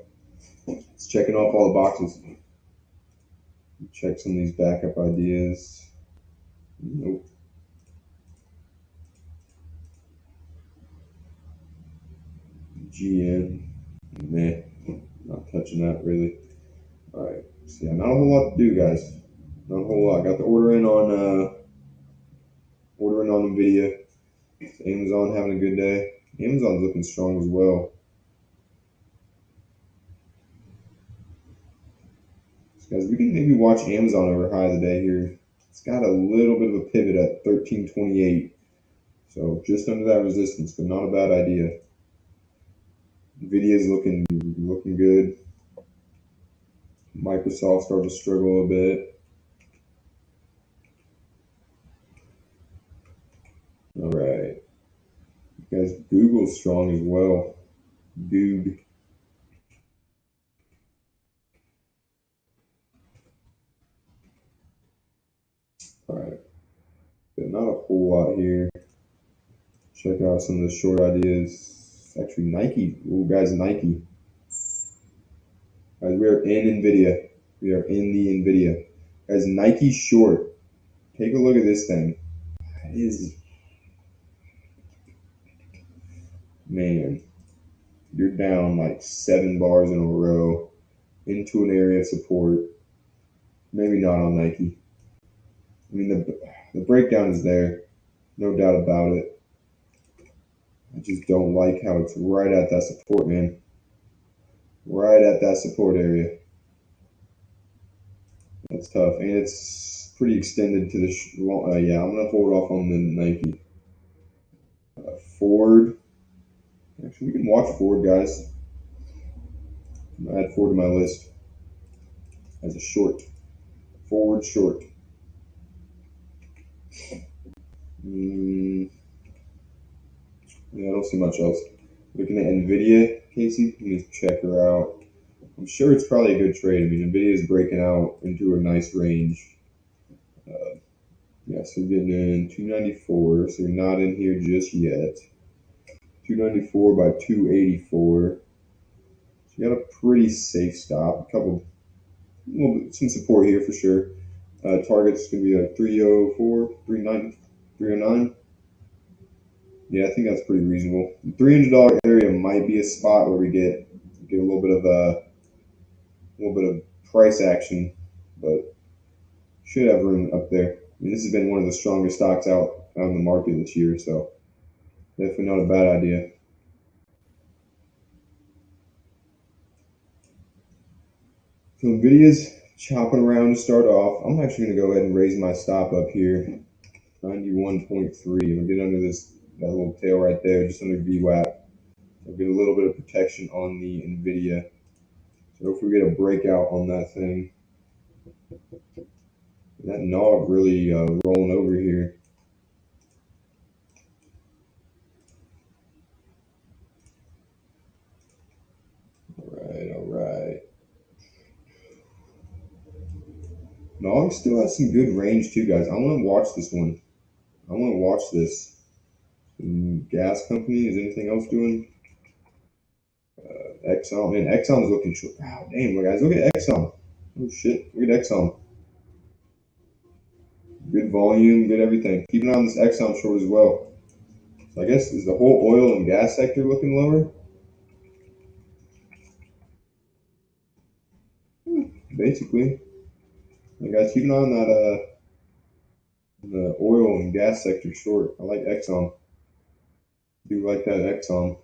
it's checking off all the boxes. Check some of these backup ideas. Nope. GN. Meh. Not touching that really. Alright. So yeah, not a whole lot to do, guys. Not a whole lot. Got the order in on NVIDIA. Amazon having a good day. Amazon's looking strong as well. So guys, we can maybe watch Amazon over high of the day here. It's got a little bit of a pivot at 1328. So just under that resistance, but not a bad idea. NVIDIA's looking good. Microsoft started to struggle a bit. All right. Guys, Google's strong as well. Goog. All right. But not a whole lot here. Check out some of the short ideas. Actually, Nike. Oh, guys, Nike. Guys, we are in NVIDIA. We are in the NVIDIA. Guys, Nike short. Take a look at this thing. That is, man, you're down like 7 bars in a row into an area of support. Maybe not on Nike. I mean, the breakdown is there. No doubt about it. I just don't like how it's right at that support, man. Right at that support area. That's tough. And it's pretty extended to the... yeah, I'm going to hold off on the Nike. Ford. Actually, we can watch Ford, guys. I'm going to add Ford to my list as a short. Ford short. Yeah, I don't see much else. Looking at NVIDIA, Casey, let me check her out. I'm sure it's probably a good trade. I mean, NVIDIA is breaking out into a nice range. Yeah, so you're getting in 294, so you're not in here just yet. 294 by 284. So you got a pretty safe stop. Some support here for sure. Target's going to be like 304, 309. Yeah, I think that's pretty reasonable. The $300 area might be a spot where we get a little bit of price action, but should have room up there. I mean, this has been one of the strongest stocks out on the market this year, so definitely not a bad idea. So Nvidia's chopping around to start off. I'm actually going to go ahead and raise my stop up here, 91.3. I'm going to get under that little tail right there, just under VWAP. I'll get a little bit of protection on the Nvidia. So if we get a breakout on that thing, that nog really rolling over here. All right. Nog still has some good range too, guys. I want to watch this one. I want to watch this. Gas company, is anything else doing? Exxon, man, Exxon's looking short. Wow, damn, guys, look at Exxon. Oh shit, look at Exxon. Good volume, good everything. Keep an eye on this Exxon short as well. So I guess is the whole oil and gas sector looking lower? Basically. You guys keep an eye on that the oil and gas sector short. I like Exxon. Do like that Exxon.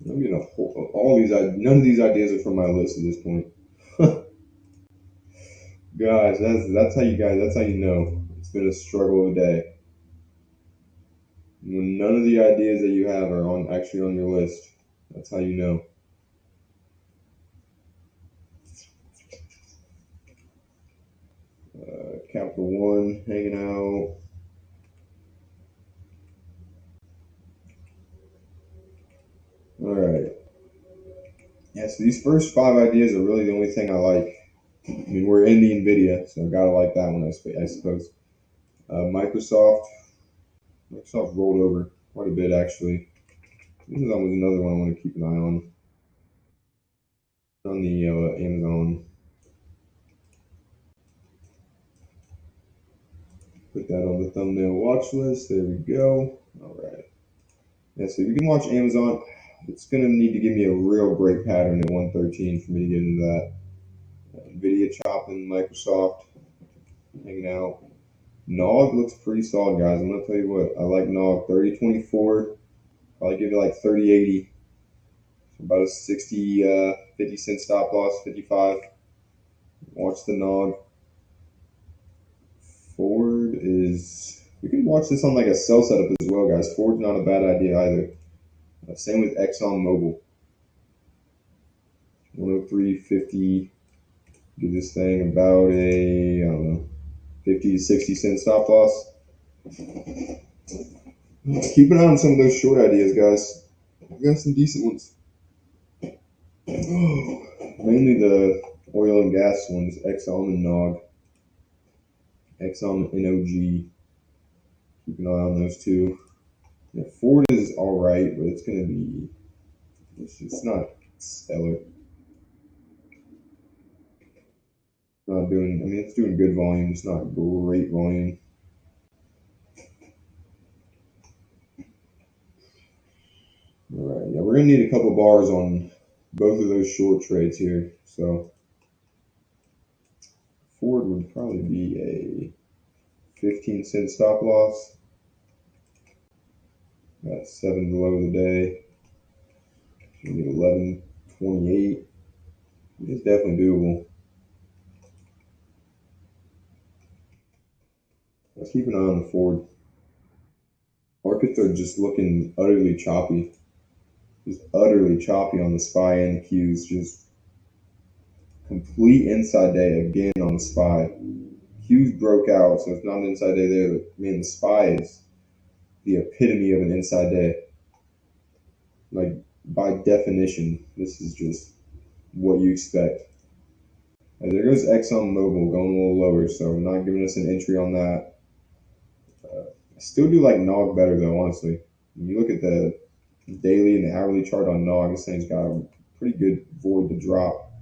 I'm getting all these. None of these ideas are from my list at this point. Guys, that's how you guys. That's how you know it's been a struggle of a day. When none of the ideas that you have are actually on your list, that's how you know. Capital One hanging out. All right. Yeah, so these first 5 ideas are really the only thing I like. I mean, we're in the NVIDIA, so I gotta like that one, I suppose. Microsoft rolled over quite a bit, actually. Amazon was another one I want to keep an eye on. On the Amazon. Put that on the thumbnail watch list. There we go. All right. Yeah, so you can watch Amazon. It's going to need to give me a real great pattern at 113 for me to get into that. NVIDIA chopping, Microsoft hanging out. Nog looks pretty solid, guys. I'm going to tell you what. I like Nog 3024. Probably give it like 3080. About a 60, 50 cent stop loss, 55. Watch the Nog. Ford is. We can watch this on like a sell setup as well, guys. Ford's not a bad idea either. Same with Exxon Mobil. 103.50. Give this thing about a, I don't know, 50 to 60 cent stop loss. Keep an eye on some of those short ideas, guys. We got some decent ones. Mainly the oil and gas ones, Exxon and Nog. Exxon and NOG. Keep an eye on those two. Yeah, Ford is all right, but it's gonna be. It's not stellar. Not doing. I mean, it's doing good volume. It's not great volume. All right. Yeah, we're gonna need a couple bars on both of those short trades here. So Ford would probably be a 15 cent stop loss. Got 7 below the day. We need 11.28. It's definitely doable. Let's keep an eye on the Ford. Markets are just looking utterly choppy. Just utterly choppy on the SPY and the Qs. Just complete inside day again on the SPY. Qs broke out, so it's not an inside day there. But man, the SPY is the epitome of an inside day. Like by definition, this is just what you expect. And there goes Exxon Mobil going a little lower, so not giving us an entry on that. I still do like Nog better though, honestly. When you look at the daily and the hourly chart on Nog, this thing's got a pretty good void to drop.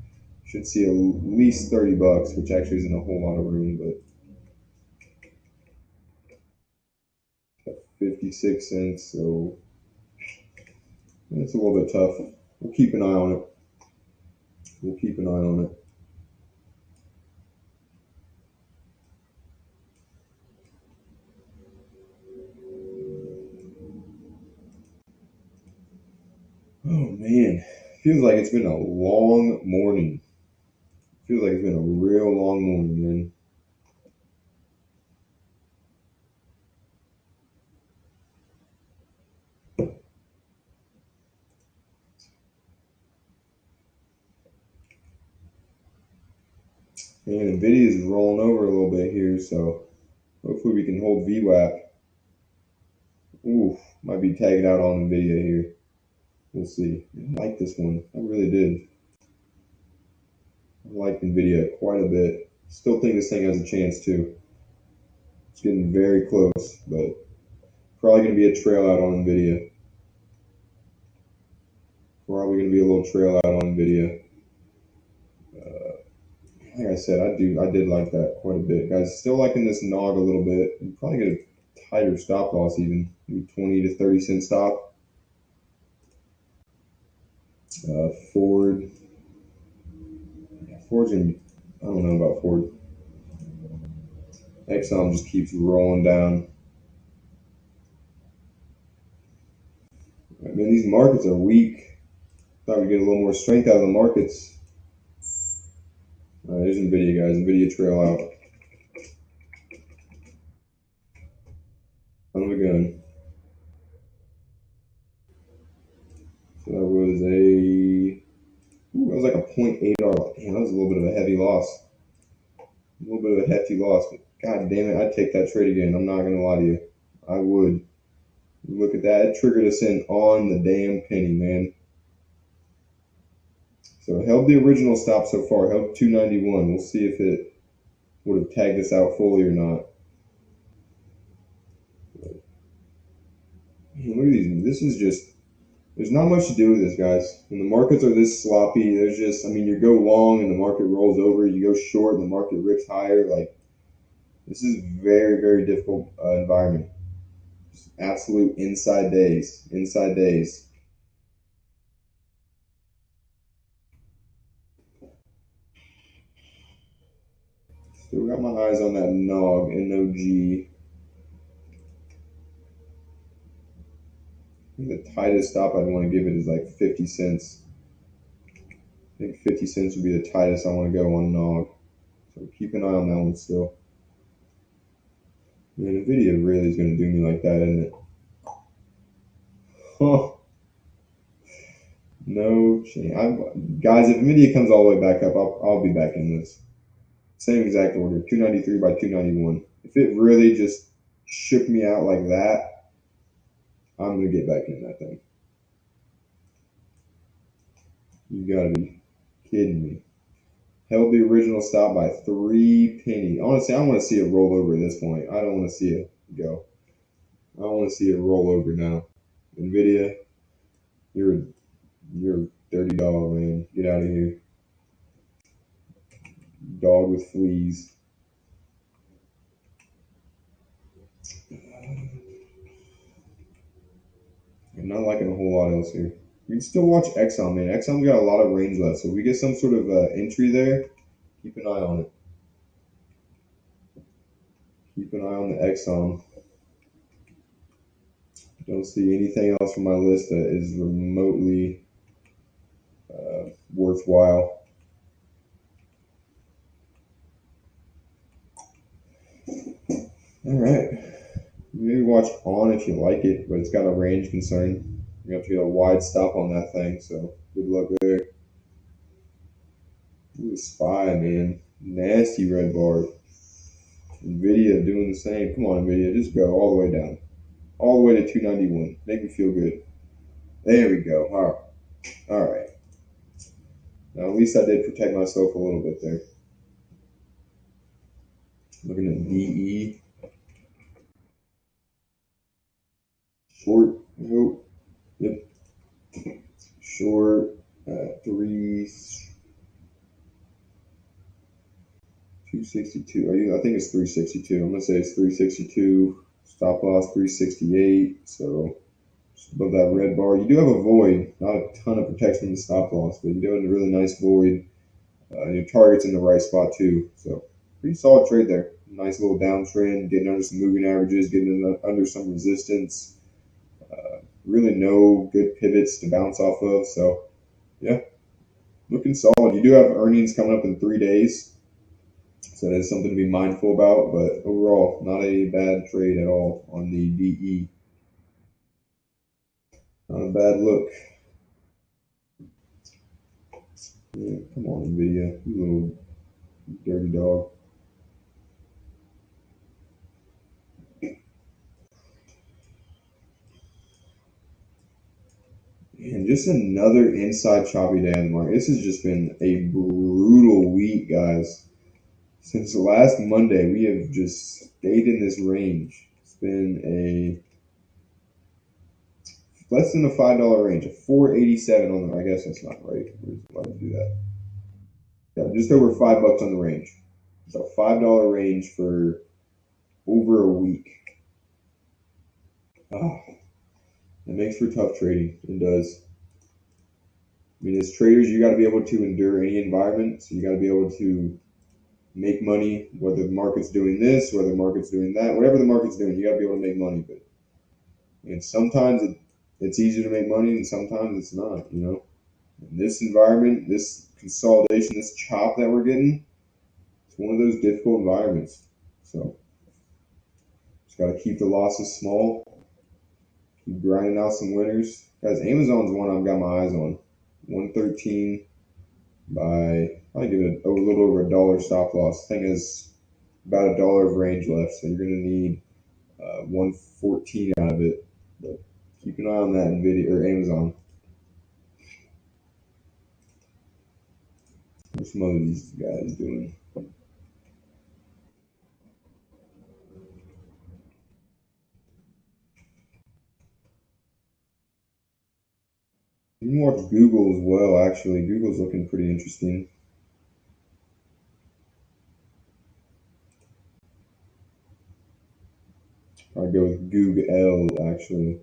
Should see at least 30 bucks, which actually isn't a whole lot of room, but 56 cents. So It's a little bit tough. We'll keep an eye on it. We'll keep an eye on it. Oh man, feels like it's been a long morning. Feels like it's been a real long morning, man. And Nvidia is rolling over a little bit here, so hopefully we can hold VWAP. Ooh, might be tagged out on Nvidia here. We'll see. I like this one. I really did. I like Nvidia quite a bit. Still think this thing has a chance too. It's getting very close, but probably going to be a trail out on Nvidia. Probably going to be a little trail out on Nvidia. Like I said, I did like that quite a bit, guys. Still liking this nog a little bit. You probably get a tighter stop loss, even maybe 20 to 30 cent stop. Ford. Yeah, Ford's gonna. I don't know about Ford. Exxon just keeps rolling down. I mean, these markets are weak. Thought we'd get a little more strength out of the markets. There's Nvidia, guys. Nvidia trail out. Son of a gun. So that was that was like a .8. Damn, that was a little bit of a heavy loss. A little bit of a hefty loss, but god damn it, I'd take that trade again. I'm not gonna lie to you. I would. Look at that. It triggered us in on the damn penny, man. So it held the original stop so far, held 291. We'll see if it would have tagged us out fully or not. Man, look at these. This is just, there's not much to do with this, guys. When the markets are this sloppy, there's just, I mean, you go long and the market rolls over, you go short and the market rips higher. Like, this is very, very difficult environment. Just absolute inside days. Inside days. Still got my eyes on that NOG, N-O-G. I think the tightest stop I'd want to give it is like 50 cents. I think 50 cents would be the tightest I want to go on NOG. So keep an eye on that one still. Man, Nvidia really is going to do me like that, isn't it? Huh. No chance. Guys, if Nvidia comes all the way back up, I'll be back in this. Same exact order, 293 by 291. If it really just shook me out like that, I'm going to get back in that thing. You got to be kidding me. Held the original stop by 3 pennies. Honestly, I want to see it roll over at this point. I don't want to see it go. I want to see it roll over now. Nvidia, you're a dirty dog, man. Get out of here. Dog with fleas. I'm not liking a whole lot else here. We can still watch Exxon, man. Exxon's got a lot of range left, so if we get some sort of entry there, keep an eye on it. Keep an eye on the Exxon. Don't see anything else from my list that is remotely worthwhile. All right. Maybe watch on if you like it, but it's got a range concern. You have to get a wide stop on that thing, so good luck there. Ooh, SPY, man. Nasty red bar. Nvidia doing the same. Come on, Nvidia, just go all the way down. All the way to 291. Make me feel good. There we go. All right. Now, at least I did protect myself a little bit there. Looking at DE. Short. Nope. Yep. Short. 262. I think it's 362. I'm gonna say it's 362. Stop loss 368. So above that red bar. You do have a void, not a ton of protection in the stop loss, but you do have a really nice void. Your target's in the right spot too, so pretty solid trade there. Nice little downtrend, getting under some moving averages, getting under some resistance. Really no good pivots to bounce off of. So yeah, looking solid. You do have earnings coming up in 3 days, so that's something to be mindful about. But overall, not a bad trade at all on the DE. Not a bad look. Yeah, come on, Nvidia, you little dirty dog. And just another inside choppy day on the market. This has just been a brutal week, guys. Since last Monday, we have just stayed in this range. It's been a less than a $5 range, a 487 on the. I guess that's not right. Why did I do that? Yeah, just over $5 on the range. It's a $5 range for over a week. Ah, that makes for tough trading. It does. I mean, as traders, you got to be able to endure any environment. So you got to be able to make money, whether the market's doing this, whether the market's doing that, whatever the market's doing, you got to be able to make money. But and sometimes it's easier to make money, and sometimes it's not. You know, in this environment, this consolidation, this chop that we're getting, it's one of those difficult environments. So just got to keep the losses small, keep grinding out some winners. Guys, Amazon's one I've got my eyes on. 113 by I give it a little over $1 stop loss. Thing is about $1 of range left, so you're gonna need 114 out of it. But keep an eye on that Nvidia or Amazon. What's some of these guys doing? You can watch Google as well. Actually, Google's looking pretty interesting. I'd go with Google actually.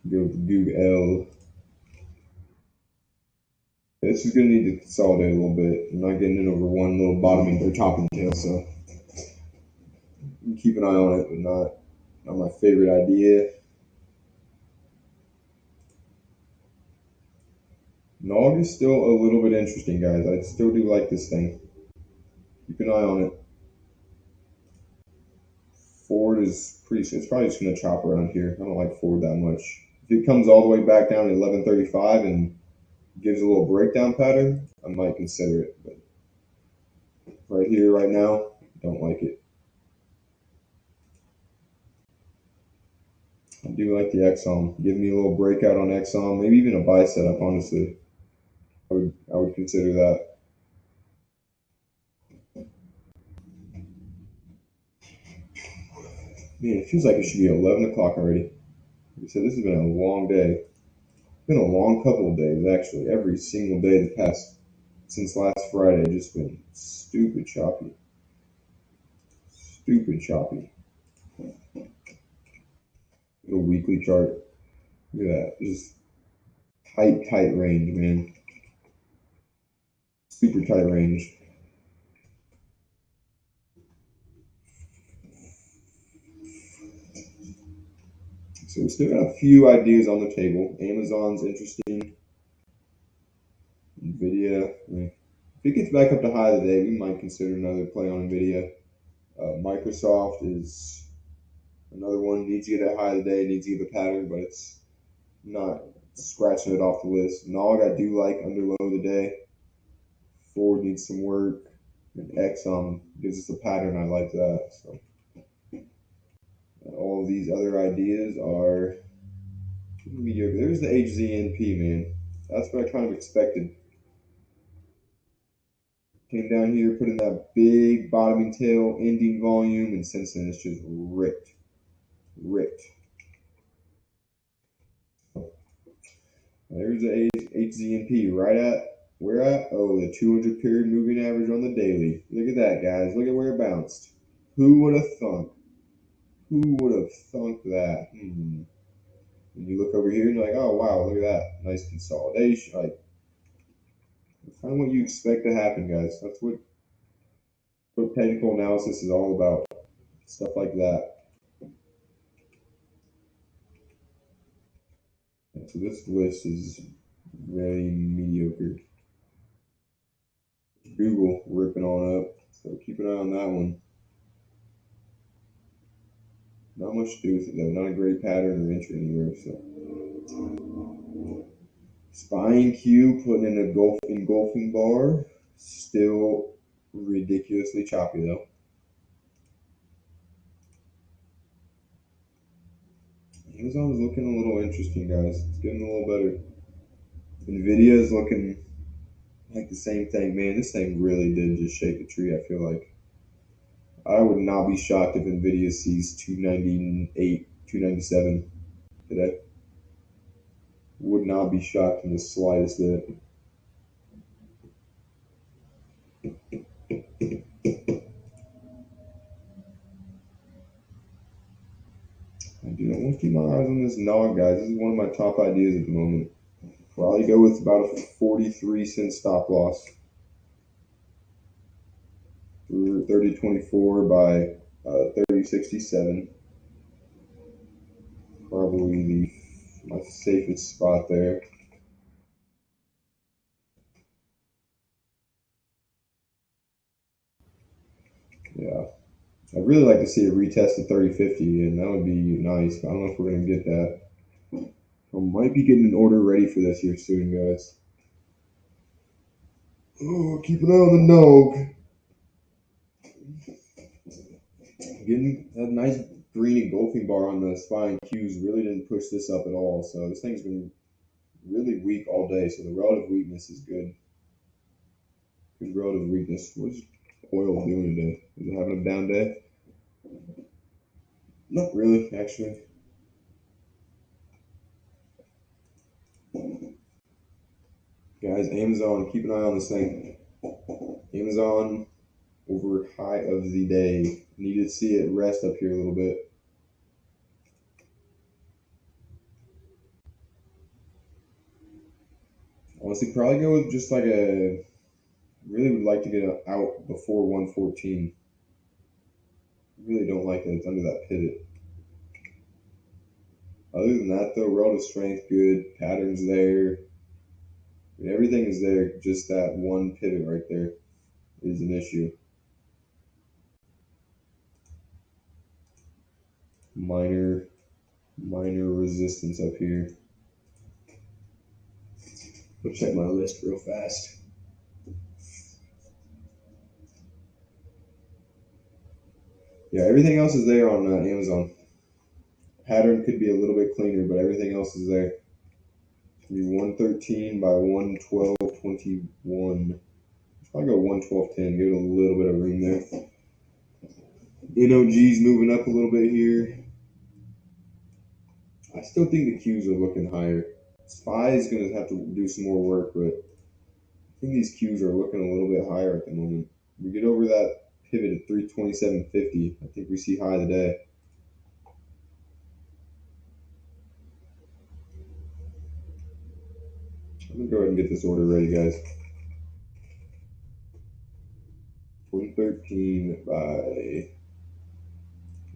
Go with Google. This is going to need to consolidate a little bit. I'm not getting in over one little bottoming or topping tail, so keep an eye on it, but not my favorite idea. Nog is still a little bit interesting, guys. I still do like this thing. Keep an eye on it. Ford is pretty. It's probably just going to chop around here. I don't like Ford that much. If it comes all the way back down to 1135 and gives a little breakdown pattern, I might consider it. But right here, right now, don't like it. I do like the Exxon. Give me a little breakout on Exxon, maybe even a buy setup. Honestly, I would consider that. Man, it feels like it should be 11 o'clock already. Like I said, this has been a long day. It's been a long couple of days, actually. Every single day the past since last Friday, just been stupid choppy. Stupid choppy. Little weekly chart. Look at that. Just tight range, man. Super tight range. So we still got a few ideas on the table. Amazon's interesting. Nvidia. If it gets back up to high of the day, we might consider another play on Nvidia. Microsoft is another one. Needs to get a high of the day. Needs to get a pattern, but it's not scratching it off the list. Nog I do like under low of the day. Ford needs some work. And Exxon gives us a pattern. I like that. So all of these other ideas are mediocre. There's the HZNP, man. That's what I kind of expected. Came down here, put in that big bottoming tail, ending volume, and since then it's just ripped. Ripped. There's the HZNP right at where at? Oh, the 200 period moving average on the daily. Look at that, guys. Look at where it bounced. Who would have thunk? Who would have thunk that? And you look over here and you're like, oh wow, look at that, nice consolidation. Like kind of what you expect to happen, guys. That's what technical analysis is all about. Stuff like that. And so this list is very mediocre. Google ripping on up, so keep an eye on that one. Not much to do with it though. Not a great pattern or entry anywhere. So spine Q putting in a engulfing bar. Still ridiculously choppy though. Amazon's looking a little interesting, guys. It's getting a little better. Nvidia is looking like the same thing. Man, this thing really did just shake the tree, I feel like. I would not be shocked if Nvidia sees 298, 297 today. Would not be shocked in the slightest bit. I do not want to keep my eyes on this nog, guys. This is one of my top ideas at the moment. Probably go with about a 43-cent stop loss. 30.24 by 30.67. Probably my safest spot there. Yeah. I'd really like to see a retest of 30.50, and that would be nice, but I don't know if we're going to get that. I might be getting an order ready for this here soon, guys. Oh, keep an eye on the nog. Getting a nice green engulfing bar on the spine Qs really didn't push this up at all, so this thing's been really weak all day, so the relative weakness is good. Good relative weakness. What's oil doing today? Is it having a down day? Not really, actually. Guys, Amazon, keep an eye on this thing. Amazon over high of the day. Need to see it rest up here a little bit. Honestly, probably go with just like a. Really would like to get it out before 114. Really don't like that it's under that pivot. Other than that, though, relative strength good, patterns there. I mean, everything is there. Just that one pivot right there is an issue. Minor resistance up here. I'll check my list real fast. Yeah, everything else is there on Amazon. Pattern could be a little bit cleaner, but everything else is there. 113 by 112.21. I'll go 112.10. Give it a little bit of room there. NOG's moving up a little bit here. I still think the Qs are looking higher. SPY is going to have to do some more work, but I think these Qs are looking a little bit higher at the moment. We get over that pivot at 327.50. I think we see high of the day. I'm going to go ahead and get this order ready, guys. 113 by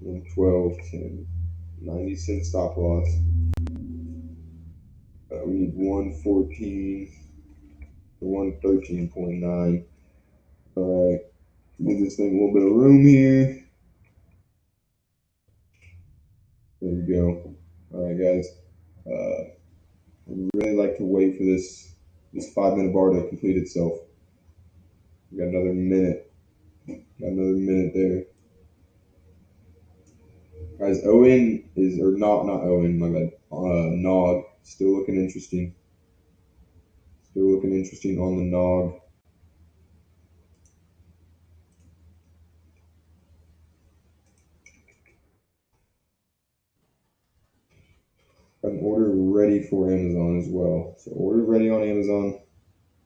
112.10. 90-cent stop loss. We need 114 to 113.9. All right. Give this thing a little bit of room here. There we go. All right, guys. I'd really like to wait for this 5-minute bar to complete itself. We got another minute. Got another minute there. Guys, Owen is, or not Owen, my bad. Nog, still looking interesting. Still looking interesting on the Nog. Got an order ready for Amazon as well. So order ready on Amazon.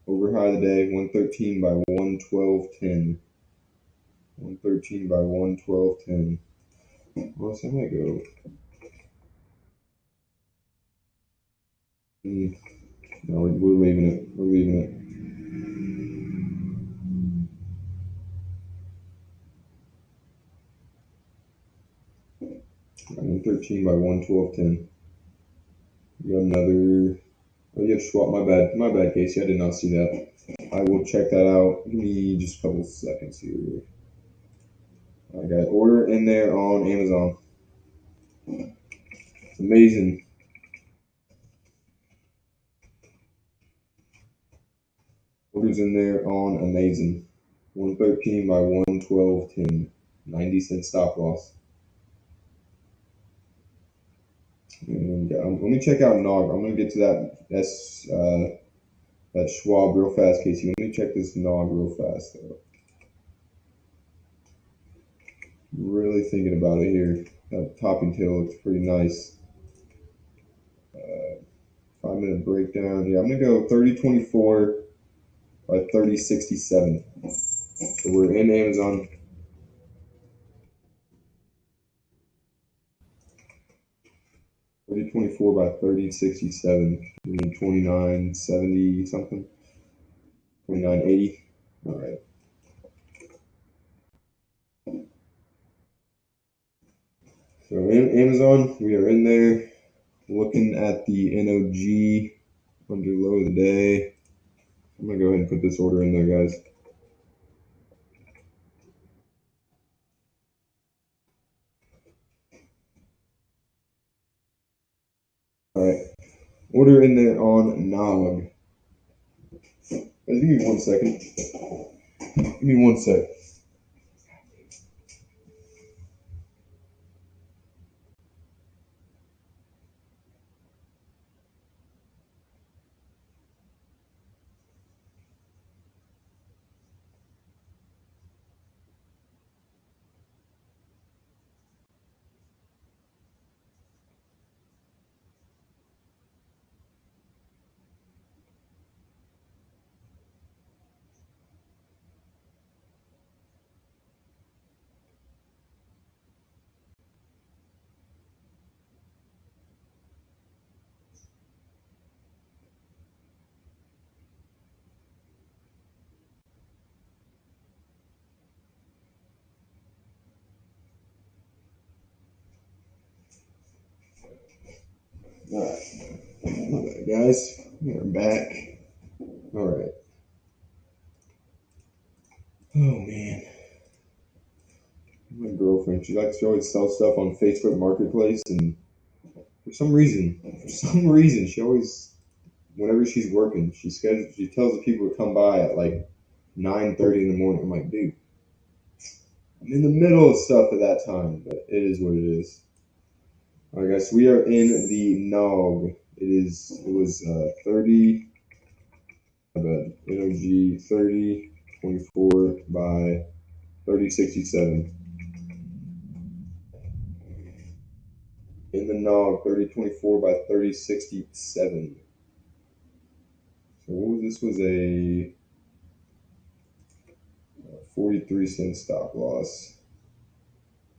Over high of the day, 113 by 112.10. 113 by 112.10. Well, so I might go. No, we're leaving it. We're leaving it. 13 by 112.10. We got another. Oh, you have swap. My bad. My bad, Casey. I did not see that. I will check that out. Give me just a couple seconds here. I got order in there on Amazon. It's amazing. Orders in there on Amazon. 113 by 112.10. 90-cent stop loss. And let me check out Nog. I'm gonna get to that Schwab real fast, Casey. Let me check this Nog real fast though. Really thinking about it here. That topping tail looks pretty nice. 5-minute breakdown. Yeah, I'm gonna go 30.24 by 30.67. So we're in Amazon. 30.24 by 30.67. 29.70 something. 29.80. All right. So in Amazon, we are in there looking at the NOG under low of the day. I'm gonna go ahead and put this order in there, guys. All right, order in there on Nog. Guys, give me 1 second. Give me 1 sec. All right, my bad, guys. We're back. All right. Oh man, my girlfriend. She always sells stuff on Facebook Marketplace, and for some reason, she always, whenever she's working, she tells the people to come by at like 9:30 in the morning. I'm like, dude, I'm in the middle of stuff at that time, but it is what it is. All right, guys, so we are in the Nog. It was 30. My bad. NOG 30.24 by 30.67. In the Nog 30.24 by 30.67. So what was this? Was a 43-cent stop loss.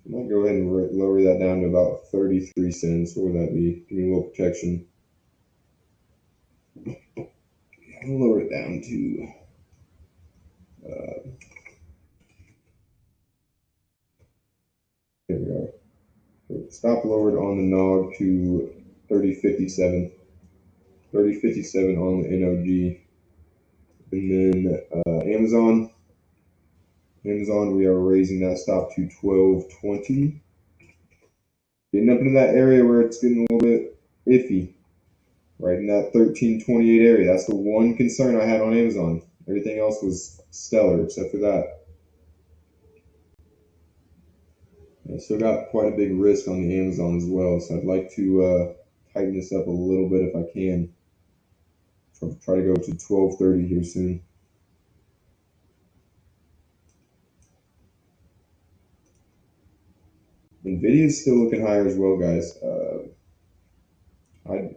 I might go ahead and lower that down to about 33 cents. What would that be? Give me a little protection. I'll lower it down to here we are. So stop lowered on the Nog to 30.57. 30.57 on the NOG. And then Amazon, we are raising that stop to 12.20. Getting up into that area where it's getting a little bit iffy. Right in that 13.28 area. That's the one concern I had on Amazon. Everything else was stellar except for that. I still got quite a big risk on the Amazon as well, so I'd like to tighten this up a little bit if I can. Try to go to 12.30 here soon. Nvidia's still looking higher as well, guys.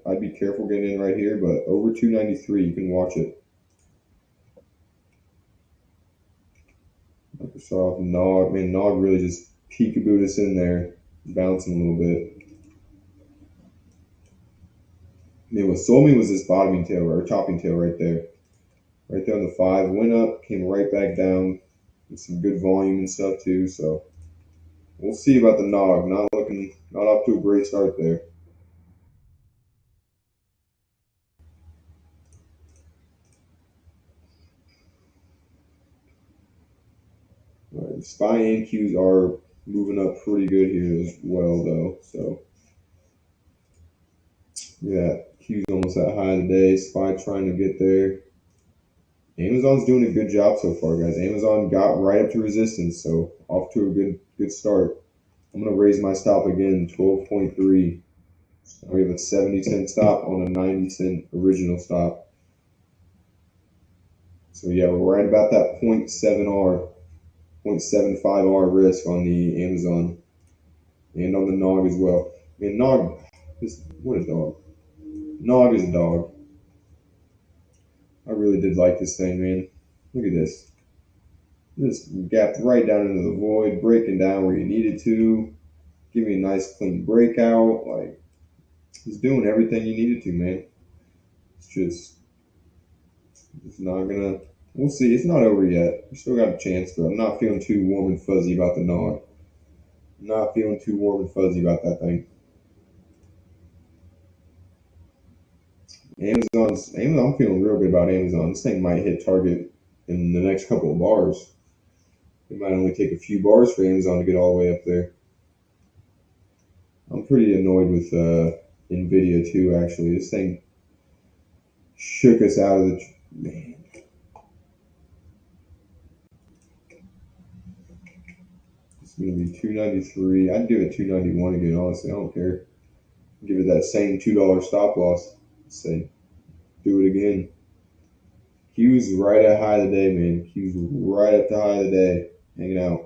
I'd be careful getting in right here, but over 293, you can watch it. Microsoft, Nog, man, Nog really just peekabooed us in there. bouncing a little bit. Man, what sold me was this bottoming tail or topping tail right there on the 5. Went up, came right back down with some good volume and stuff too. So we'll see about the nog. Not off to a great start there. All right, the SPY and Qs are moving up pretty good here as well, though. So yeah, Q's almost at high today. SPY trying to get there. Amazon's doing a good job so far, guys. Amazon got right up to resistance, so off to a good start. I'm gonna raise my stop again, 12.3. We have a 70-cent stop on a 90-cent original stop. So yeah, we're right about that 0.7R, 0.75R risk on the Amazon and on the Nog as well. I mean, Nog, what a dog. Nog is a dog. I really did like this thing, man. Look at this. Just gapped right down into the void, breaking down where you needed to. Give me a nice clean breakout. Like, he's doing everything you needed to, man. It's not gonna. We'll see. It's not over yet. We still got a chance, but I'm not feeling too warm and fuzzy about the Nog. I'm not feeling too warm and fuzzy about that thing. Amazon. I'm feeling real good about Amazon. This thing might hit target in the next couple of bars. It might only take a few bars for Amazon to get all the way up there. I'm pretty annoyed with Nvidia too. Actually, this thing shook us out of the. Man, it's gonna be 293. I'd give it 291 again. Honestly, I don't care. Give it that same $2 stop loss. Say, do it again. Q's right at high of the day, man. Q's right at the high of the day, hanging out.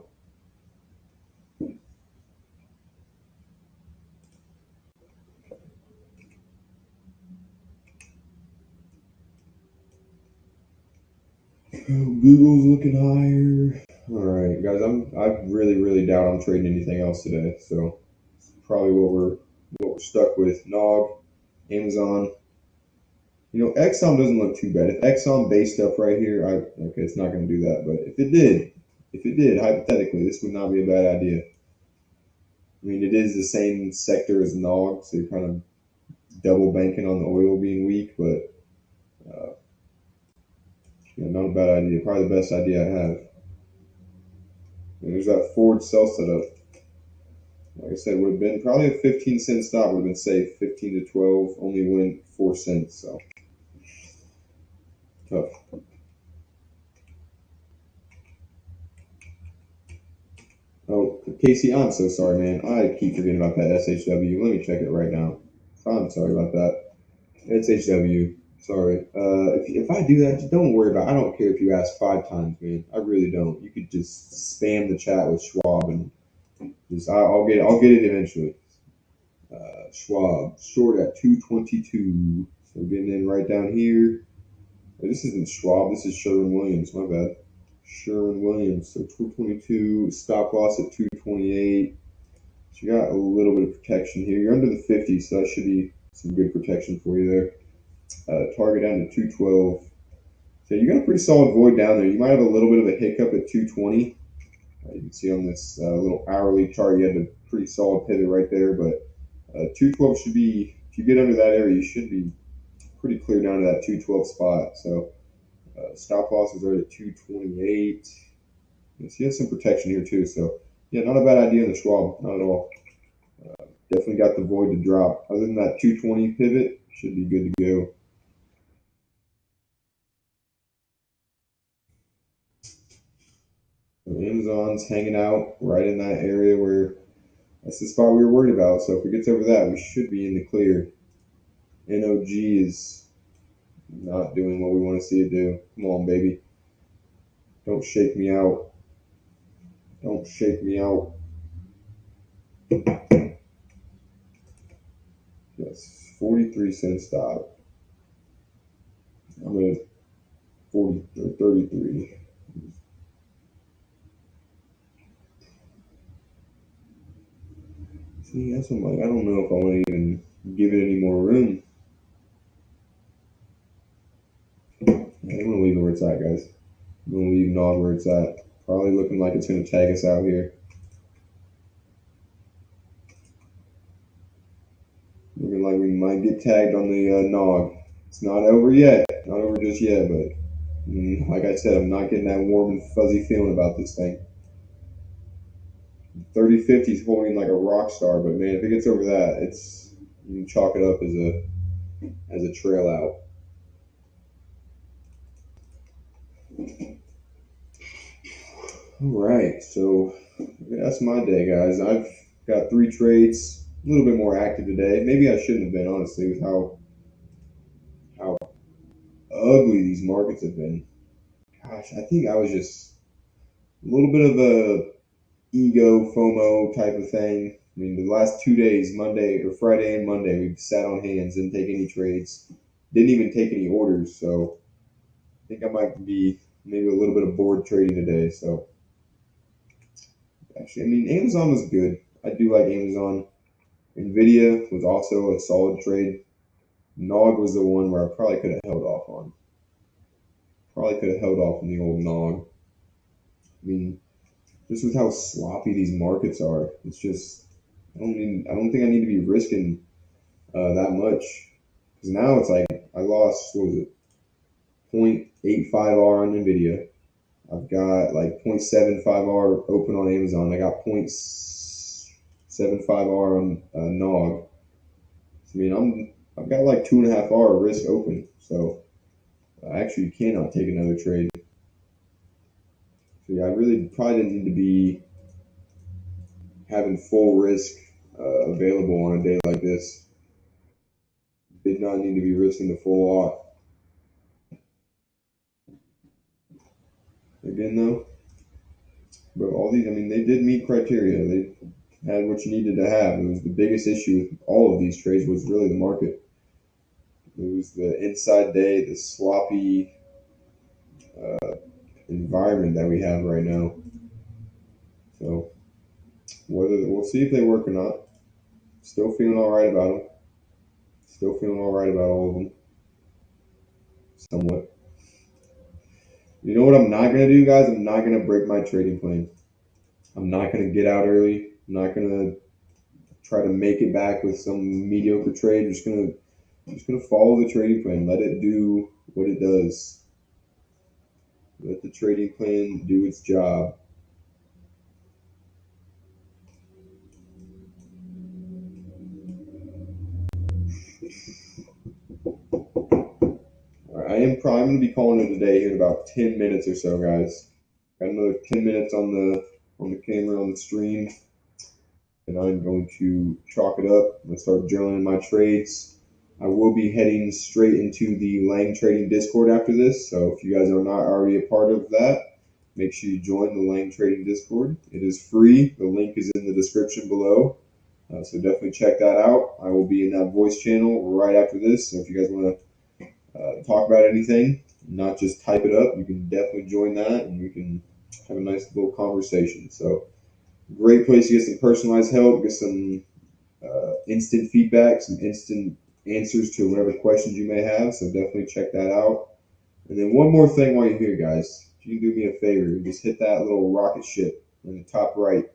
Google's looking higher. All right, guys. I really doubt I'm trading anything else today. So it's probably what we're stuck with. Nog, Amazon. You know, Exxon doesn't look too bad. If Exxon based up right here, okay, it's not going to do that. But if it did, hypothetically, this would not be a bad idea. I mean, it is the same sector as Nog, so you're kind of double banking on the oil being weak, but yeah, not a bad idea. Probably the best idea I have. And there's that forward sell setup. Like I said, would have been probably a 15-cent stop. Would have been safe. 15 to 12. Only went 4 cents. So tough. Oh, Casey, I'm so sorry, man. I keep forgetting about that SHW. Let me check it right now. I'm sorry about that. SHW. Sorry. If I do that, just don't worry about it. I don't care if you ask 5 times, man. I really don't. You could just spam the chat with Schwab and just I'll get it eventually. Schwab short at 222. So getting in right down here. Oh, this isn't Schwab. This is Sherwin-Williams. My bad. Sherwin-Williams. So 222. Stop loss at 228. So you got a little bit of protection here. You're under the 50, so that should be some good protection for you there. Target down to 212. So you got a pretty solid void down there. You might have a little bit of a hiccup at 220. You can see on this little hourly chart, you had a pretty solid pivot right there, but 212 should be, if you get under that area, you should be pretty clear down to that 212 spot. So stop losses are at 228. You see, has some protection here too. So yeah, not a bad idea in the Schwab, not at all. Definitely got the void to drop. Other than that 220 pivot, should be good to go. So Amazon's hanging out right in that area where that's the spot we were worried about. So if it gets over that, we should be in the clear. NOG is not doing what we want to see it do. Come on, baby. Don't shake me out. Don't shake me out. Yes, 43-cent stop. I'm at 40 or 33. See, that's what I'm like. I don't know if I want to even give it any more room. I'm gonna leave it where it's at, guys. I'm gonna leave Nog where it's at. Probably looking like it's gonna tag us out here. Looking like we might get tagged on the Nog. It's not over yet. Not over just yet, but like I said, I'm not getting that warm and fuzzy feeling about this thing. 3050 is holding like a rock star, but man, if it gets over that, it's you can chalk it up as a trail out. All right, so that's my day, guys. I've got 3 trades, a little bit more active today. Maybe I shouldn't have been, honestly, with how ugly these markets have been. Gosh, I think I was just a little bit of a ego FOMO type of thing. I mean, the last 2 days, Monday or Friday and Monday, we sat on hands, didn't take any trades, didn't even take any orders. So I think I might be maybe a little bit of bored trading today. So actually, I mean, Amazon was good. I do like Amazon. Nvidia was also a solid trade. Nog was the one where I probably could have held off on. Probably could have held off on the old Nog. I mean, just with how sloppy these markets are, it's just I don't think I need to be risking that much because now it's like I lost what was it 0.85R on Nvidia. I've got like 0.75R open on Amazon. I got 0.75R on Nog. I mean, I've got like 2.5R risk open, so I actually cannot take another trade. So yeah, I really probably didn't need to be having full risk available on a day like this. Did not need to be risking the full lot. Again, though, but all these, I mean, they did meet criteria. They had what you needed to have. It was the biggest issue with all of these trades was really the market. It was the inside day, the sloppy environment that we have right now. So whether we'll see if they work or not. Still feeling all right about them. Still feeling all right about all of them. Somewhat. You know what I'm not gonna do, guys? I'm not gonna break my trading plan. I'm not gonna get out early. I'm not gonna try to make it back with some mediocre trade. Just gonna follow the trading plan. Let it do what it does. Let the trading plan do its job. All right, I am probably going to be calling it a day here in about 10 minutes or so, guys. Got another 10 minutes on the camera on the stream, and I'm going to chalk it up. I'm going to start journaling my trades. I will be heading straight into the Lang Trading Discord after this, so if you guys are not already a part of that, make sure you join the Lang Trading Discord. It is free. The link is in the description below. So definitely check that out. I will be in that voice channel right after this. So if you guys want to talk about anything, not just type it up, you can definitely join that and we can have a nice little conversation. So great place to get some personalized help, get some instant feedback, some instant answers to whatever questions you may have. So definitely check that out. And then one more thing while you're here, guys. If you can do me a favor, just hit that little rocket ship in the top right.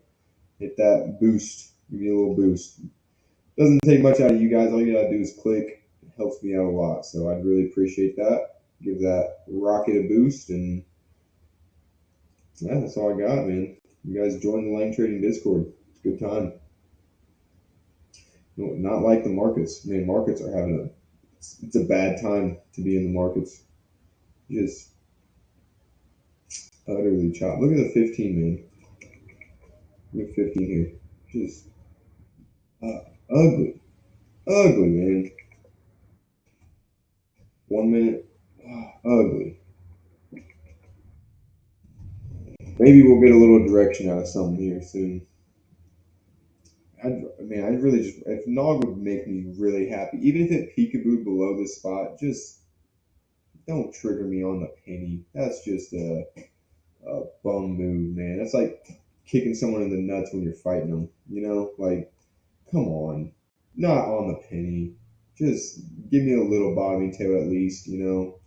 Hit that boost. Give me a little boost. Doesn't take much out of you guys. All you gotta do is click. It helps me out a lot. So I'd really appreciate that. Give that rocket a boost, and yeah, that's all I got, man. You guys join the Lang Trading Discord. It's a good time. No, not like the markets. Man, markets are having it's a bad time to be in the markets. Just utterly chopped. Look at the 15, man. Look at 15 here. Just ugly. Ugly, man. 1 minute. Ugly. Maybe we'll get a little direction out of something here soon. I'd really just if Nog would make me really happy, even if it peekabooed below this spot, just don't trigger me on the penny. That's just a bum move, man. That's like kicking someone in the nuts when you're fighting them. You know, like Come on. Not on the penny. Just give me a little bottoming tail at least, you know?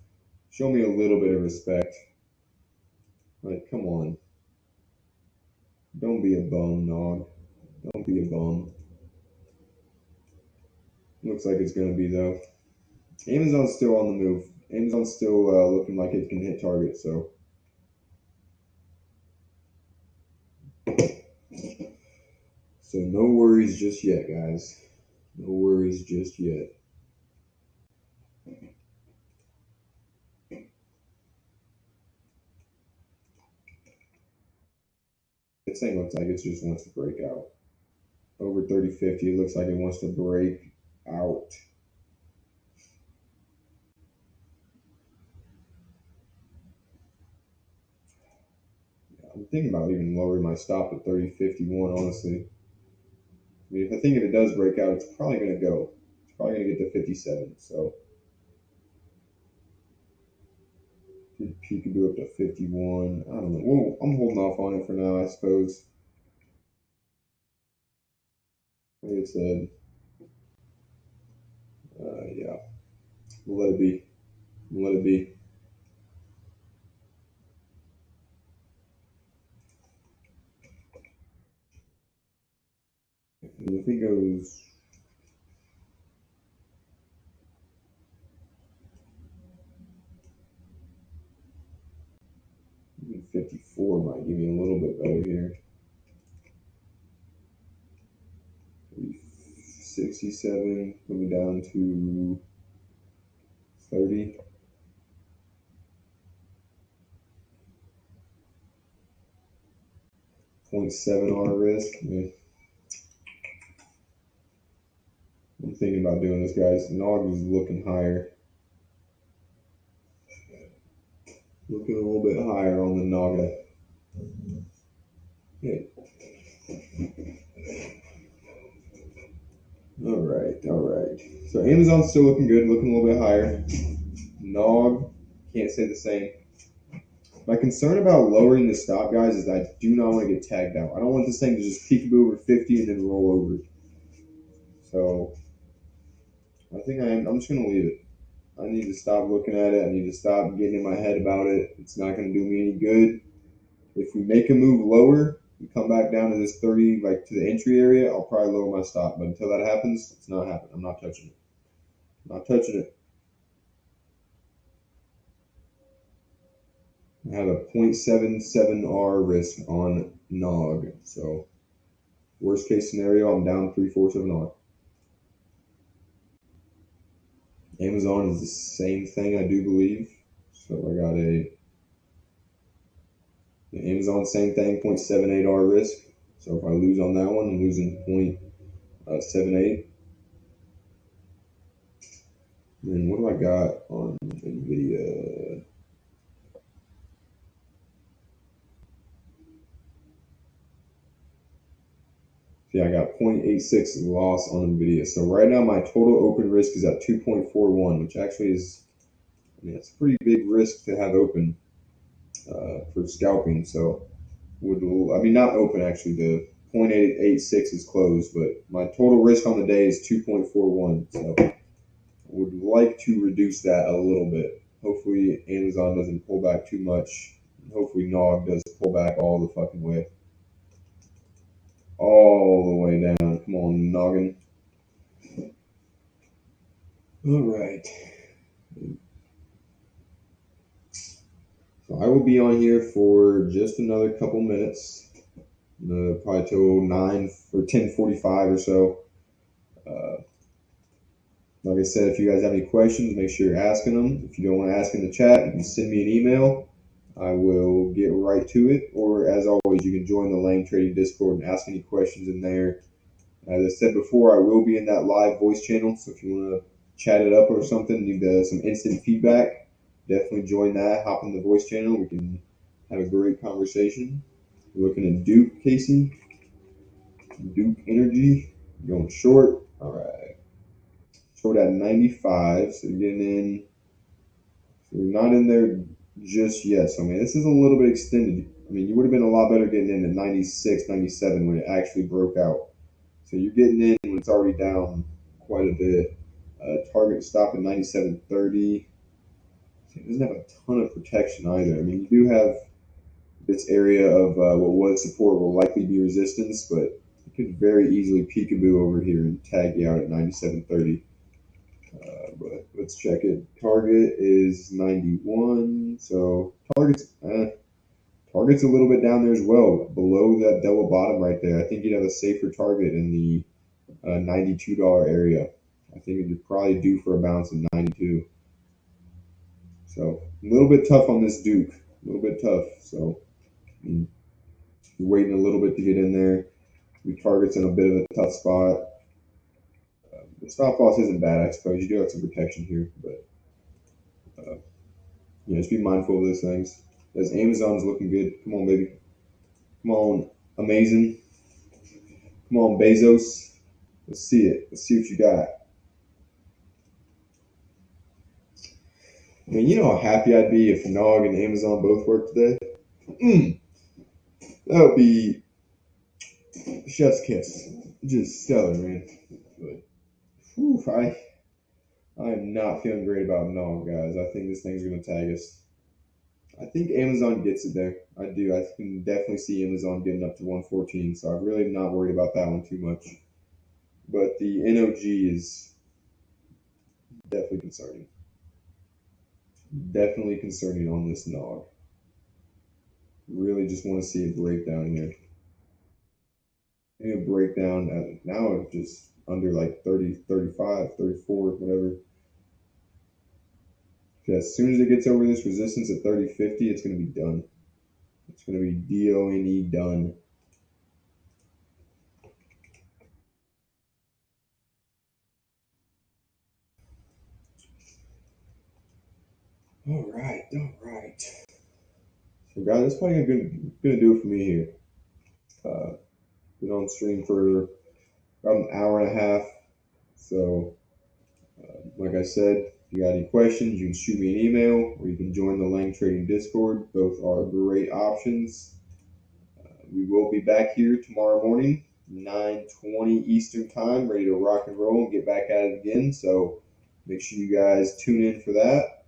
Show me a little bit of respect. Like, come on. Don't be a bum, Nog. Don't be a bum. Looks like it's gonna be though. Amazon's still on the move. Amazon's still looking like it can hit target. So no worries just yet, guys. No worries just yet. This thing looks like it just wants to break out. Over 30.50, it looks like it wants to break out. I'm thinking about even lowering my stop at 30.51, honestly. I mean, if it does break out, it's probably going to go. It's probably going to get to 57. So, did peekaboo up to 51? I don't know. Well, I'm holding off on it for now, I suppose. Like I said, yeah, we'll let it be. We'll let it be. And if it goes 54, might give me a little bit better here. 67 coming down to 30. 0.7 R risk. I'm thinking about doing this, guys. Nog is looking higher. Looking a little bit higher on the Naga. Yeah. All right. So Amazon's still looking good, looking a little bit higher. Nog, can't say the same. My concern about lowering the stop, guys, is I do not want to get tagged out. I don't want this thing to just peekaboo over 50 and then roll over. So I think I'm just going to leave it. I need to stop looking at it. I need to stop getting in my head about it. It's not going to do me any good. If we make a move lower, we come back down to this 30, like to the entry area, I'll probably lower my stop. But until that happens, it's not happening. I'm not touching it. I'm not touching it. I have a 0.77 R risk on Nog. So worst case scenario, I'm down 3/4 of an R. Amazon is the same thing, I do believe. So I got Amazon, same thing, 0.78 R risk. So if I lose on that one, I'm losing 0.78. And what do I got on NVIDIA? Yeah, I got 0.86 loss on NVIDIA. So right now my total open risk is at 2.41, which actually is, it's a pretty big risk to have open for scalping. So not open actually. The 0.886 is closed, but my total risk on the day is 2.41. So I would like to reduce that a little bit. Hopefully Amazon doesn't pull back too much. Hopefully Nog does pull back all the fucking way. All the way down. Come on, Noggin. All right. So I will be on here for just another couple minutes, probably till 9 or 10:45 or so. Like I said, if you guys have any questions, make sure you're asking them. If you don't want to ask in the chat, you can send me an email. I will get right to it. Or as always, you can join the Lane Trading Discord and ask any questions in there. As I said before, I will be in that live voice channel. So if you want to chat it up or something, need some instant feedback, definitely join that. Hop in the voice channel. We can have a great conversation. We're looking at Duke, Casey. Duke Energy. Going short. All right. Short at 95. So you're getting in. So we're not in there just yet. So, I mean, this is a little bit extended. I mean, you would have been a lot better getting in at 96, 97 when it actually broke out. So you're getting in when it's already down quite a bit. Target stop at 97.30. It doesn't have a ton of protection either. I mean, you do have this area of what was support will likely be resistance, but it could very easily peekaboo over here and tag you out at 97.30. But let's check it. Target is 91, so target's a little bit down there as well, below that double bottom right there. I think you'd have a safer target in the $92 area. I think you're probably due for a bounce in 92. So a little bit tough on this Duke, a little bit tough. So you're waiting a little bit to get in there. Your target's in a bit of a tough spot. The stop loss isn't bad, I suppose. You do have some protection here, but yeah, just be mindful of those things. As Amazon's looking good. Come on, baby. Come on, amazing. Come on, Bezos. Let's see it. Let's see what you got. I mean, you know how happy I'd be if Nog and Amazon both worked today? That would be chef's kiss. Just stellar, man. But, whew, I am not feeling great about Nog, guys. I think this thing's going to tag us. I think Amazon gets it there. I do. I can definitely see Amazon getting up to 114, so I'm really not worried about that one too much. But the NOG is definitely concerning. Definitely concerning on this Nog. Really just want to see a breakdown here. A breakdown at now it's just under like 30, 35, 34, whatever. As soon as it gets over this resistance at 30.50, it's going to be done. It's going to be DONE done. All right. So, guys, that's probably going to do it for me here. Been on stream for about an hour and a half. So, like I said, if you got any questions, you can shoot me an email or you can join the Lang Trading Discord. Both are great options. We will be back here tomorrow morning, 9:20 Eastern Time, ready to rock and roll and get back at it again. So make sure you guys tune in for that.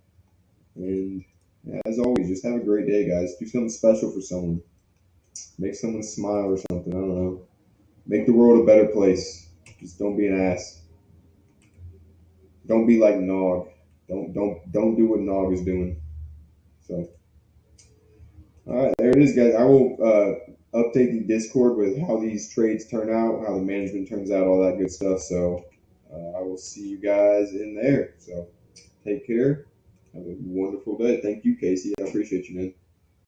And as always, just have a great day, guys. Do something special for someone. Make someone smile or something. I don't know. Make the world a better place. Just don't be an ass. Don't be like Nog. Don't do what Nog is doing. So, all right, there it is, guys. I will update the Discord with how these trades turn out, how the management turns out, all that good stuff. So, I will see you guys in there. So, take care. Have a wonderful day. Thank you, Casey. I appreciate you, man.